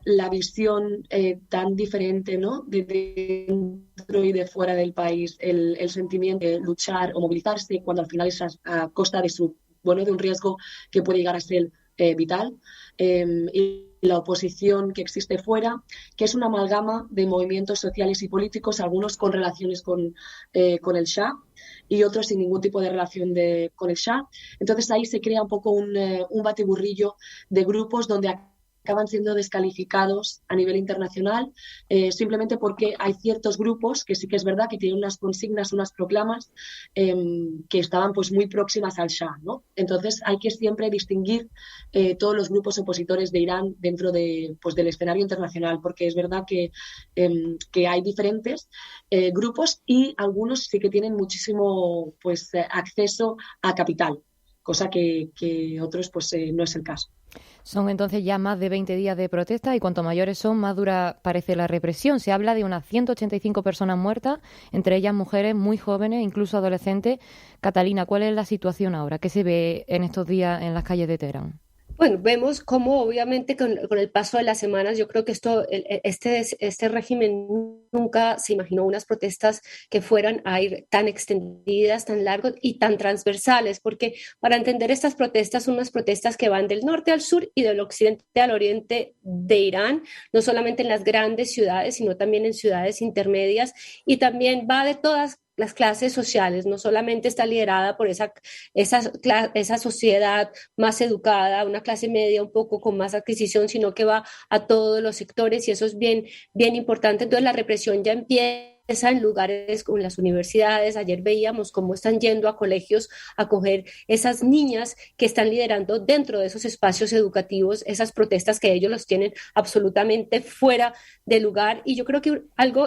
[SPEAKER 15] la visión tan diferente, ¿no?, de dentro y de fuera del país, el sentimiento de luchar o movilizarse cuando al final es a costa de de un riesgo que puede llegar a ser vital, y la oposición que existe fuera, que es una amalgama de movimientos sociales y políticos, algunos con relaciones con el Shah y otros sin ningún tipo de relación con el Shah. Entonces ahí se crea un poco un batiburrillo de grupos donde acaban siendo descalificados a nivel internacional simplemente porque hay ciertos grupos que sí que es verdad que tienen unas consignas, unas proclamas que estaban pues muy próximas al Shah, ¿no? Entonces hay que siempre distinguir todos los grupos opositores de Irán dentro de, pues, del escenario internacional, porque es verdad que hay diferentes grupos y algunos sí que tienen muchísimo pues acceso a capital, cosa que otros pues no es el caso.
[SPEAKER 2] Son entonces ya más de 20 días de protesta y cuanto mayores son, más dura parece la represión. Se habla de unas 185 personas muertas, entre ellas mujeres muy jóvenes, incluso adolescentes. Catalina, ¿cuál es la situación ahora? ¿Qué se ve en estos días en las calles de Teherán?
[SPEAKER 14] Bueno, vemos cómo obviamente con el paso de las semanas, yo creo que este régimen nunca se imaginó unas protestas que fueran a ir tan extendidas, tan largas y tan transversales, porque para entender estas protestas son unas protestas que van del norte al sur y del occidente al oriente de Irán, no solamente en las grandes ciudades, sino también en ciudades intermedias, y también va de todas las clases sociales, no solamente está liderada por esa sociedad más educada, una clase media un poco con más adquisición, sino que va a todos los sectores y eso es bien, bien importante. Entonces la represión ya empieza en lugares como las universidades. Ayer veíamos cómo están yendo a colegios a coger esas niñas que están liderando dentro de esos espacios educativos esas protestas que ellos los tienen absolutamente fuera de lugar. Y yo creo que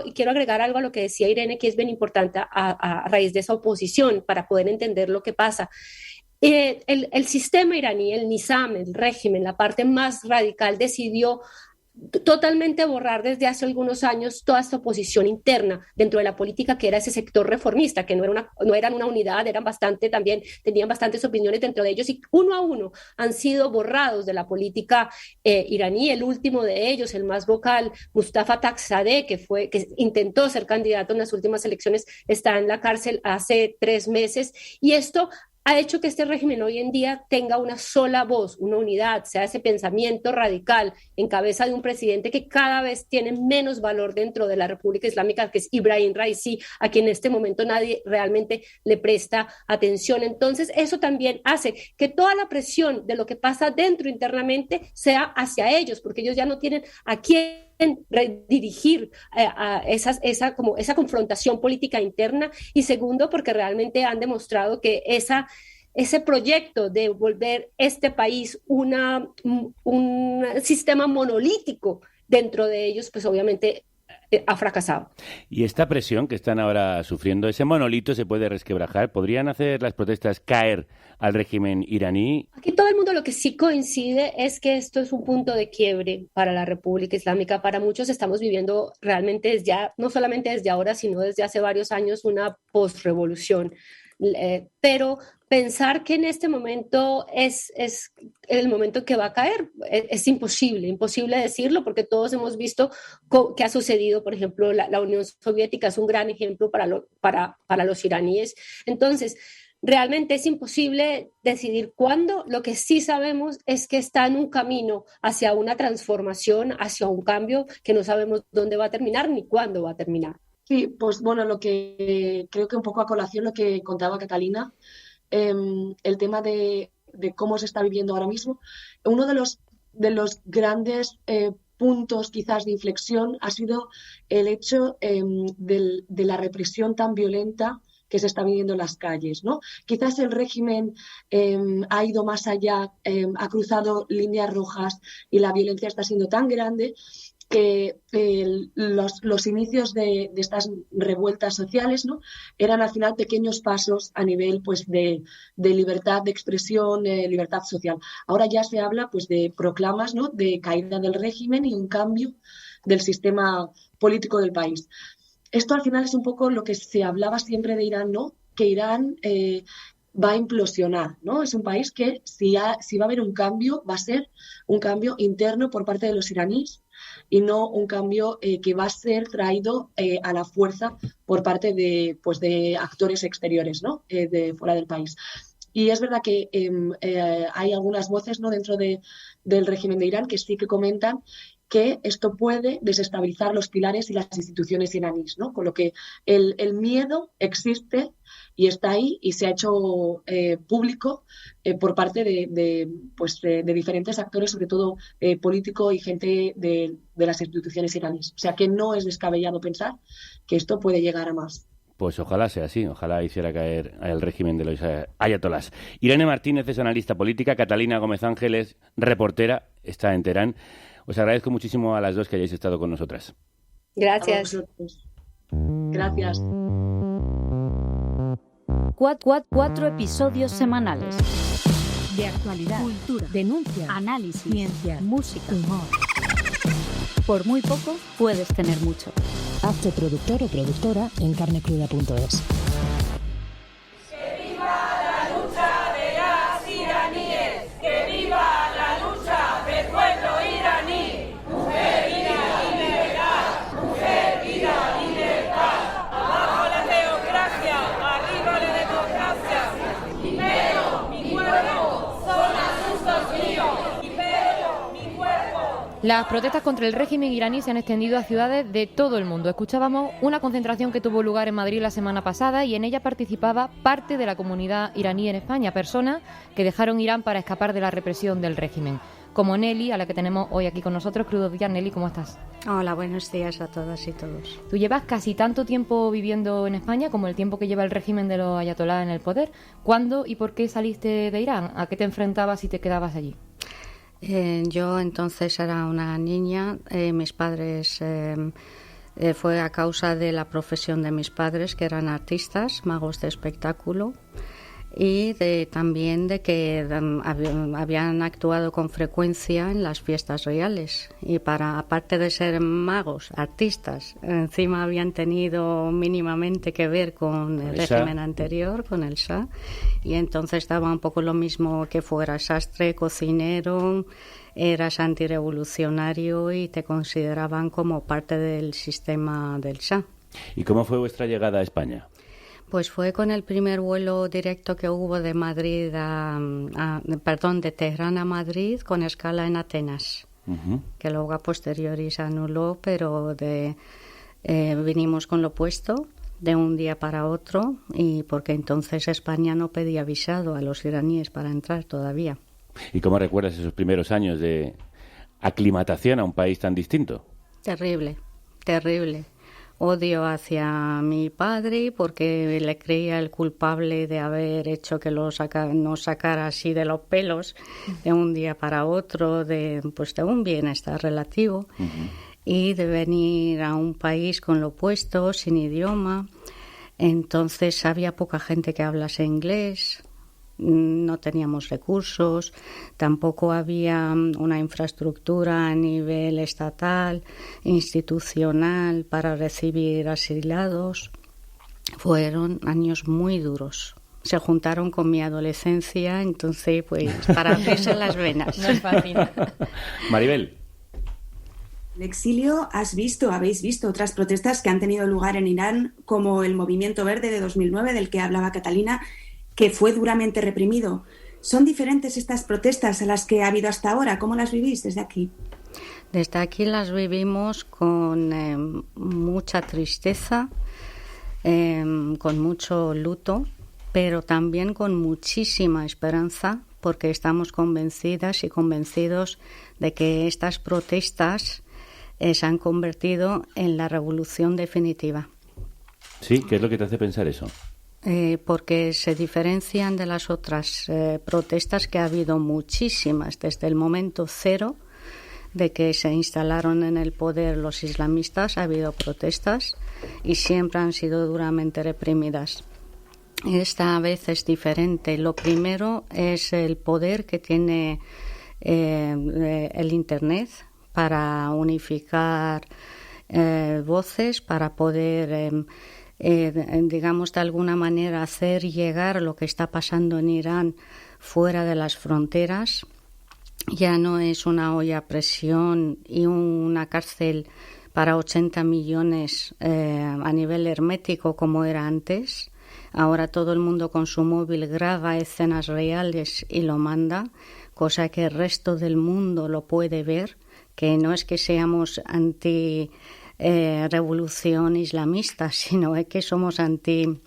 [SPEAKER 14] y quiero agregar algo a lo que decía Irene, que es bien importante a raíz de esa oposición para poder entender lo que pasa. El sistema iraní, el Nizam, el régimen, la parte más radical, decidió totalmente borrar desde hace algunos años toda esta oposición interna dentro de la política, que era ese sector reformista, que no eran una unidad, tenían bastantes opiniones dentro de ellos y uno a uno han sido borrados de la política iraní. El último de ellos, el más vocal, Mustafa Takhzadeh, que intentó ser candidato en las últimas elecciones, está en la cárcel hace 3 meses y esto ha hecho que este régimen hoy en día tenga una sola voz, una unidad, sea ese pensamiento radical en cabeza de un presidente que cada vez tiene menos valor dentro de la República Islámica, que es Ibrahim Raisi, a quien en este momento nadie realmente le presta atención. Entonces, eso también hace que toda la presión de lo que pasa dentro internamente sea hacia ellos, porque ellos ya no tienen a quién dirigir esa confrontación política interna, y segundo porque realmente han demostrado que ese proyecto de volver este país un sistema monolítico dentro de ellos, pues obviamente ha fracasado.
[SPEAKER 3] Y esta presión que están ahora sufriendo, ese monolito se puede resquebrajar. ¿Podrían hacer las protestas caer al régimen iraní?
[SPEAKER 14] Aquí todo el mundo lo que sí coincide es que esto es un punto de quiebre para la República Islámica. Para muchos estamos viviendo realmente no solamente desde ahora, sino desde hace varios años, una posrevolución. Pero pensar que en este momento es el momento que va a caer es imposible decirlo, porque todos hemos visto qué ha sucedido. Por ejemplo, la Unión Soviética es un gran ejemplo para los iraníes. Entonces, realmente es imposible decidir cuándo. Lo que sí sabemos es que está en un camino hacia una transformación, hacia un cambio que no sabemos dónde va a terminar ni cuándo va a terminar.
[SPEAKER 15] Sí, pues bueno, lo que creo que un poco a colación lo que contaba Catalina, el tema de cómo se está viviendo ahora mismo. Uno de los grandes puntos quizás de inflexión ha sido el hecho de la represión tan violenta que se está viviendo en las calles, ¿no? Quizás el régimen ha ido más allá, ha cruzado líneas rojas y la violencia está siendo tan grande que los inicios de estas revueltas sociales, ¿no?, eran al final pequeños pasos a nivel pues de libertad de expresión, libertad social. Ahora ya se habla pues de proclamas, ¿no?, de caída del régimen y un cambio del sistema político del país. Esto al final es un poco lo que se hablaba siempre de Irán, ¿no?, que Irán va a implosionar, ¿no? Es un país que si va a haber un cambio, va a ser un cambio interno por parte de los iraníes y no un cambio que va a ser traído a la fuerza por parte de actores exteriores, ¿no?, de fuera del país. Y es verdad que hay algunas voces, ¿no?, dentro del régimen de Irán que sí que comentan que esto puede desestabilizar los pilares y las instituciones iraníes, ¿no? Con lo que el miedo existe y está ahí y se ha hecho público por parte de diferentes actores, sobre todo político y gente de las instituciones iraníes. O sea que no es descabellado pensar que esto puede llegar a más.
[SPEAKER 3] Pues ojalá sea así, ojalá hiciera caer el régimen de los ayatolás. Irene Martínez es analista política, Catalina Gómez Ángeles, reportera, está en Teherán. Os agradezco muchísimo a las dos que hayáis estado con nosotras.
[SPEAKER 14] Gracias.
[SPEAKER 15] Gracias.
[SPEAKER 12] 4 episodios semanales.
[SPEAKER 16] De actualidad, cultura, denuncia, análisis, ciencia, música, humor.
[SPEAKER 12] Por muy poco puedes tener mucho.
[SPEAKER 16] Hazte productor o productora en carnecruda.es.
[SPEAKER 17] ¡Que viva la lucha de las iraníes! ¡Que viva la lucha del pueblo iraní! ¡Mujer, vida y libertad! ¡Mujer, vida y libertad! ¡Abajo la teocracia! ¡Arriba la democracia! ¡Imperio, mi cuerpo! ¡Son asuntos míos! ¡Imperio, mi cuerpo!
[SPEAKER 2] Las protestas contra el régimen iraní se han extendido a ciudades de todo el mundo. Escuchábamos una concentración que tuvo lugar en Madrid la semana pasada y en ella participaba parte de la comunidad iraní en España, personas que dejaron Irán para escapar de la represión del régimen. Como Nelly, a la que tenemos hoy aquí con nosotros. Crudos días, Nelly, ¿cómo estás?
[SPEAKER 18] Hola, buenos días a todas y todos.
[SPEAKER 2] Tú llevas casi tanto tiempo viviendo en España como el tiempo que lleva el régimen de los ayatolás en el poder. ¿Cuándo y por qué saliste de Irán? ¿A qué te enfrentabas y te quedabas allí?
[SPEAKER 18] Yo entonces era una niña, mis padres, fue a causa de la profesión de mis padres, que eran artistas, magos de espectáculo, y también de que habían actuado con frecuencia en las fiestas reales. Y aparte de ser magos, artistas, encima habían tenido mínimamente que ver con el régimen anterior, con el Shah, y entonces daba un poco lo mismo que fueras sastre, cocinero, eras antirevolucionario y te consideraban como parte del sistema del Shah.
[SPEAKER 3] ¿Y cómo fue vuestra llegada a España?
[SPEAKER 18] Pues fue con el primer vuelo directo que hubo de Madrid de Teherán a Madrid, con escala en Atenas, que luego a posteriori se anuló, pero vinimos con lo opuesto de un día para otro, y porque entonces España no pedía visado a los iraníes para entrar todavía.
[SPEAKER 3] ¿Y cómo recuerdas esos primeros años de aclimatación a un país tan distinto?
[SPEAKER 18] Terrible, terrible. Odio hacia mi padre porque le creía el culpable de haber hecho que nos sacara así de los pelos de un día para otro, de un bienestar relativo, y de venir a un país con lo opuesto, sin idioma. Entonces había poca gente que hablase inglés. No teníamos recursos, tampoco había una infraestructura a nivel estatal, institucional, para recibir asilados. Fueron años muy duros. Se juntaron con mi adolescencia, entonces, para abrirse las venas.
[SPEAKER 2] No es fácil.
[SPEAKER 3] Maribel.
[SPEAKER 9] En el exilio habéis visto otras protestas que han tenido lugar en Irán, como el Movimiento Verde de 2009, del que hablaba Catalina, que fue duramente reprimido. ¿Son diferentes estas protestas a las que ha habido hasta ahora? ¿Cómo las vivís desde aquí?
[SPEAKER 18] Desde aquí las vivimos con mucha tristeza, con mucho luto, pero también con muchísima esperanza, porque estamos convencidas y convencidos de que estas protestas se han convertido en la revolución definitiva.
[SPEAKER 3] Sí, ¿qué es lo que te hace pensar eso?
[SPEAKER 18] Porque se diferencian de las otras protestas, que ha habido muchísimas desde el momento cero de que se instalaron en el poder los islamistas. Ha habido protestas y siempre han sido duramente reprimidas. Esta vez es diferente. Lo primero es el poder que tiene el Internet para unificar voces, para poder digamos, de alguna manera hacer llegar lo que está pasando en Irán fuera de las fronteras. Ya no es una olla a presión y una cárcel para 80 millones a nivel hermético como era antes. Ahora todo el mundo con su móvil graba escenas reales y lo manda, cosa que el resto del mundo lo puede ver, que no es que seamos anti revolución islamista, sino es que somos anti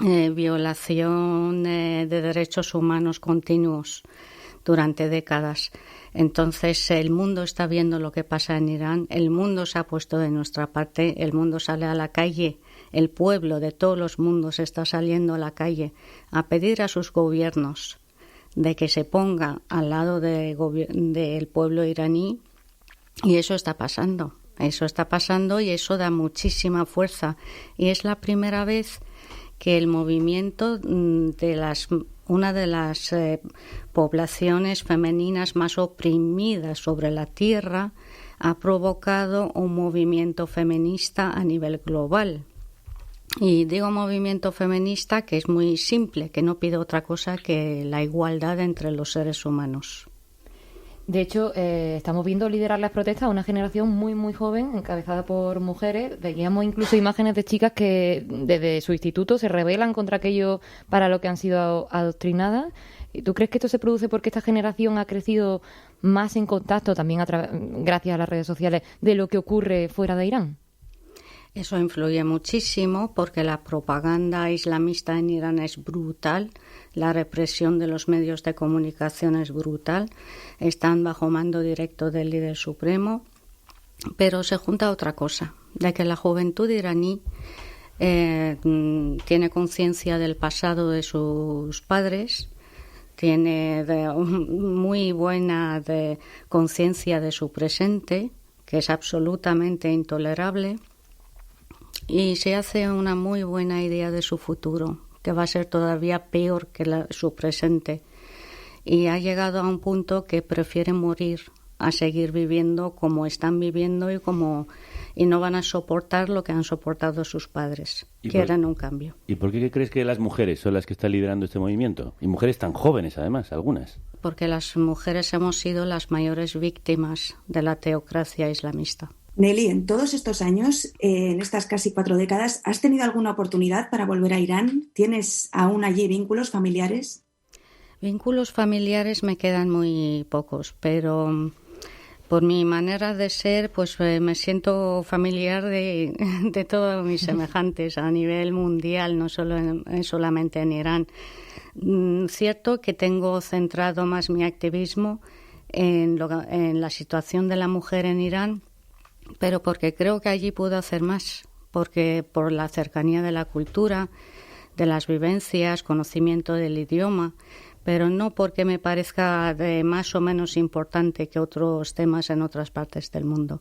[SPEAKER 18] violación de derechos humanos continuos durante décadas. Entonces el mundo está viendo lo que pasa en Irán, el mundo se ha puesto de nuestra parte, el mundo sale a la calle, el pueblo de todos los mundos está saliendo a la calle a pedir a sus gobiernos de que se ponga al lado del pueblo iraní, y eso está pasando y eso da muchísima fuerza, y es la primera vez que el movimiento de una de las poblaciones femeninas más oprimidas sobre la tierra ha provocado un movimiento feminista a nivel global. Y digo movimiento feminista que es muy simple, que no pide otra cosa que la igualdad entre los seres humanos.
[SPEAKER 2] De hecho, estamos viendo liderar las protestas a una generación muy, muy joven, encabezada por mujeres. Veíamos incluso imágenes de chicas que desde su instituto se rebelan contra aquello para lo que han sido adoctrinadas. ¿Tú crees que esto se produce porque esta generación ha crecido más en contacto, también gracias a las redes sociales, de lo que ocurre fuera de Irán?
[SPEAKER 18] Eso influye muchísimo porque la propaganda islamista en Irán es brutal, la represión de los medios de comunicación es brutal, están bajo mando directo del líder supremo, pero se junta otra cosa, de que la juventud iraní tiene conciencia del pasado de sus padres, tiene muy buena conciencia de su presente, que es absolutamente intolerable, y se hace una muy buena idea de su futuro, que va a ser todavía peor que su presente. Y ha llegado a un punto que prefieren morir a seguir viviendo como están viviendo y no van a soportar lo que han soportado sus padres. Quieren un cambio.
[SPEAKER 3] ¿Y por qué crees que las mujeres son las que están liderando este movimiento? Y mujeres tan jóvenes, además, algunas.
[SPEAKER 18] Porque las mujeres hemos sido las mayores víctimas de la teocracia islamista.
[SPEAKER 9] Nelly, en todos estos años, en estas casi 4 décadas, ¿has tenido alguna oportunidad para volver a Irán? ¿Tienes aún allí vínculos familiares?
[SPEAKER 18] Vínculos familiares me quedan muy pocos, pero por mi manera de ser, pues me siento familiar de todos mis semejantes a nivel mundial, no solamente en Irán. Cierto que tengo centrado más mi activismo en la situación de la mujer en Irán, pero porque creo que allí puedo hacer más, porque por la cercanía de la cultura, de las vivencias, conocimiento del idioma, pero no porque me parezca más o menos importante que otros temas en otras partes del mundo.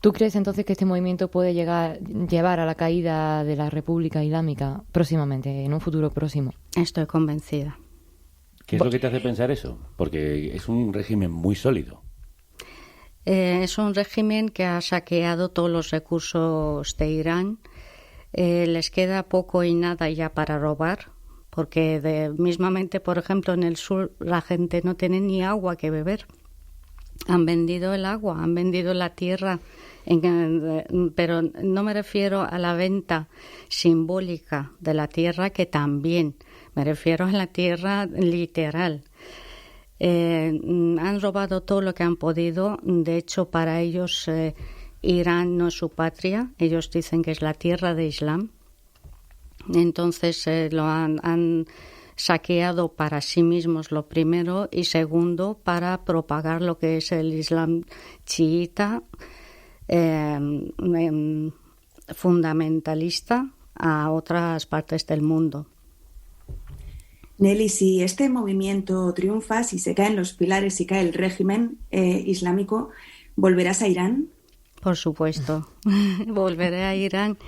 [SPEAKER 2] ¿Tú crees entonces que este movimiento puede llevar a la caída de la República Islámica próximamente, en un futuro próximo?
[SPEAKER 18] Estoy convencida.
[SPEAKER 3] ¿Qué es lo que te hace pensar eso? Porque es un régimen muy sólido.
[SPEAKER 18] Es un régimen que ha saqueado todos los recursos de Irán. Les queda poco y nada ya para robar, porque mismamente, por ejemplo, en el sur la gente no tiene ni agua que beber. Han vendido el agua, han vendido la tierra, pero no me refiero a la venta simbólica de la tierra, que también, me refiero a la tierra literal. Han robado todo lo que han podido. De hecho, para ellos Irán no es su patria. Ellos dicen que es la tierra de Islam. Entonces lo han saqueado para sí mismos, lo primero, y segundo, para propagar lo que es el Islam chiita fundamentalista a otras partes del mundo.
[SPEAKER 9] Nelly, si este movimiento triunfa, si se caen los pilares, si cae el régimen islámico, ¿volverás a Irán?
[SPEAKER 18] Por supuesto, volveré a Irán,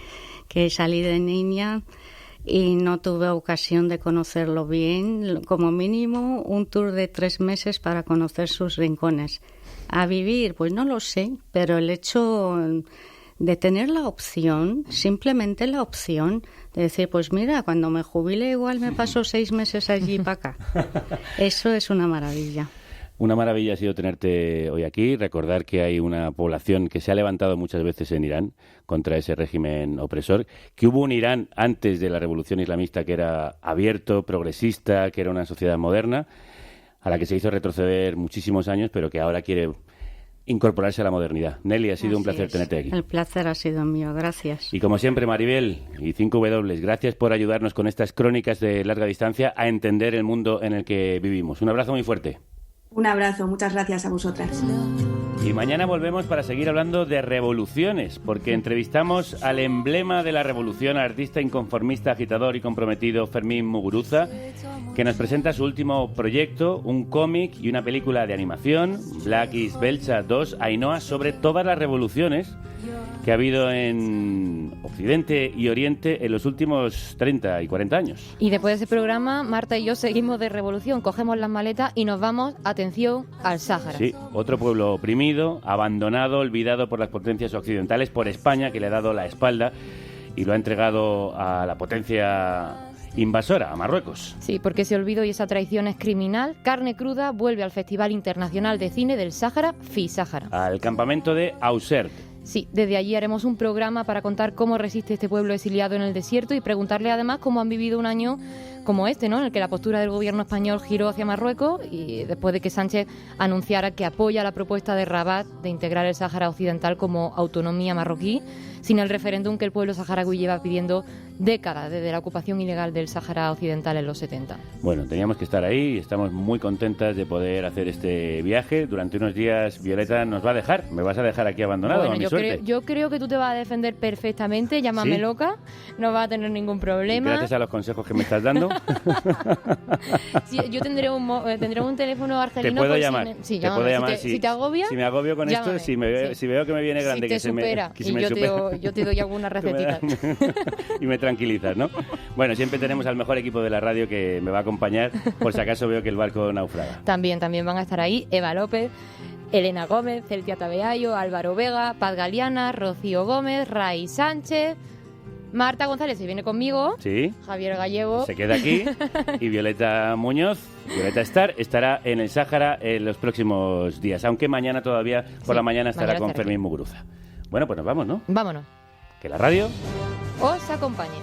[SPEAKER 18] que salí de niña y no tuve ocasión de conocerlo bien, como mínimo un tour de 3 meses para conocer sus rincones. A vivir, pues no lo sé, pero el hecho de tener la opción, simplemente la opción de decir, pues mira, cuando me jubile igual me paso 6 meses allí para acá. Eso es una maravilla.
[SPEAKER 3] Una maravilla ha sido tenerte hoy aquí. Recordar que hay una población que se ha levantado muchas veces en Irán contra ese régimen opresor, que hubo un Irán antes de la revolución islamista que era abierto, progresista, que era una sociedad moderna, a la que se hizo retroceder muchísimos años, pero que ahora quiere incorporarse a la modernidad. Nelly, ha sido un placer tenerte aquí.
[SPEAKER 18] El placer ha sido mío, gracias.
[SPEAKER 3] Y como siempre, Maribel y 5W, gracias por ayudarnos con estas crónicas de larga distancia a entender el mundo en el que vivimos. Un abrazo muy fuerte.
[SPEAKER 9] Un abrazo, muchas gracias a vosotras.
[SPEAKER 3] Y mañana volvemos para seguir hablando de revoluciones, porque entrevistamos al emblema de la revolución, artista inconformista, agitador y comprometido, Fermín Muguruza, que nos presenta su último proyecto, un cómic y una película de animación, Black is Belcha 2, Ainhoa, sobre todas las revoluciones que ha habido en Occidente y Oriente en los últimos 30 y 40 años.
[SPEAKER 2] Y después de ese programa, Marta y yo seguimos de revolución, cogemos las maletas y nos vamos, atención, al Sáhara.
[SPEAKER 3] Sí, otro pueblo oprimido, abandonado, olvidado por las potencias occidentales, por España, que le ha dado la espalda y lo ha entregado a la potencia invasora, a Marruecos.
[SPEAKER 2] Sí, porque ese olvido y esa traición es criminal. Carne Cruda vuelve al Festival Internacional de Cine del Sáhara, FISáhara.
[SPEAKER 3] Al campamento de Ausert.
[SPEAKER 2] Sí, desde allí haremos un programa para contar cómo resiste este pueblo exiliado en el desierto y preguntarle además cómo han vivido un año como este, ¿no?, en el que la postura del gobierno español giró hacia Marruecos y después de que Sánchez anunciara que apoya la propuesta de Rabat de integrar el Sáhara Occidental como autonomía marroquí, sin el referéndum que el pueblo saharaui lleva pidiendo décadas desde la ocupación ilegal del Sáhara Occidental en los 70.
[SPEAKER 3] Bueno, teníamos que estar ahí y estamos muy contentas de poder hacer este viaje. Durante unos días Violeta nos va a dejar, me vas a dejar aquí abandonado,
[SPEAKER 2] bueno,
[SPEAKER 3] a mi suerte.
[SPEAKER 2] Yo creo que tú te vas a defender perfectamente, llámame, ¿sí?, loca, no vas a tener ningún problema.
[SPEAKER 3] Gracias a los consejos que me estás dando.
[SPEAKER 2] Sí, yo tendré un teléfono argelino.
[SPEAKER 3] Te puedo llamar.
[SPEAKER 2] Sí,
[SPEAKER 3] te puedo llamar
[SPEAKER 2] si te agobia.
[SPEAKER 3] Si me agobio con
[SPEAKER 2] llámame.
[SPEAKER 3] Esto, si veo que me viene grande,
[SPEAKER 2] si te
[SPEAKER 3] que
[SPEAKER 2] supera,
[SPEAKER 3] se me supera.
[SPEAKER 2] Yo te doy alguna recetita.
[SPEAKER 3] Y me tranquilizas, ¿no? Bueno, siempre tenemos al mejor equipo de la radio que me va a acompañar por si acaso veo que el barco naufraga.
[SPEAKER 2] También van a estar ahí Eva López, Elena Gómez, Celtia Tabeayo, Álvaro Vega, Paz Galiana, Rocío Gómez, Ray Sánchez, Marta González se viene conmigo,
[SPEAKER 3] sí,
[SPEAKER 2] Javier Gallego
[SPEAKER 3] se queda aquí y Violeta Muñoz, Violeta Star, estará en el Sáhara en los próximos días, aunque mañana todavía por la mañana estará con Fermín Muguruza. Bueno, pues nos vamos, ¿no?
[SPEAKER 2] Vámonos.
[SPEAKER 3] Que la radio
[SPEAKER 2] os acompañe.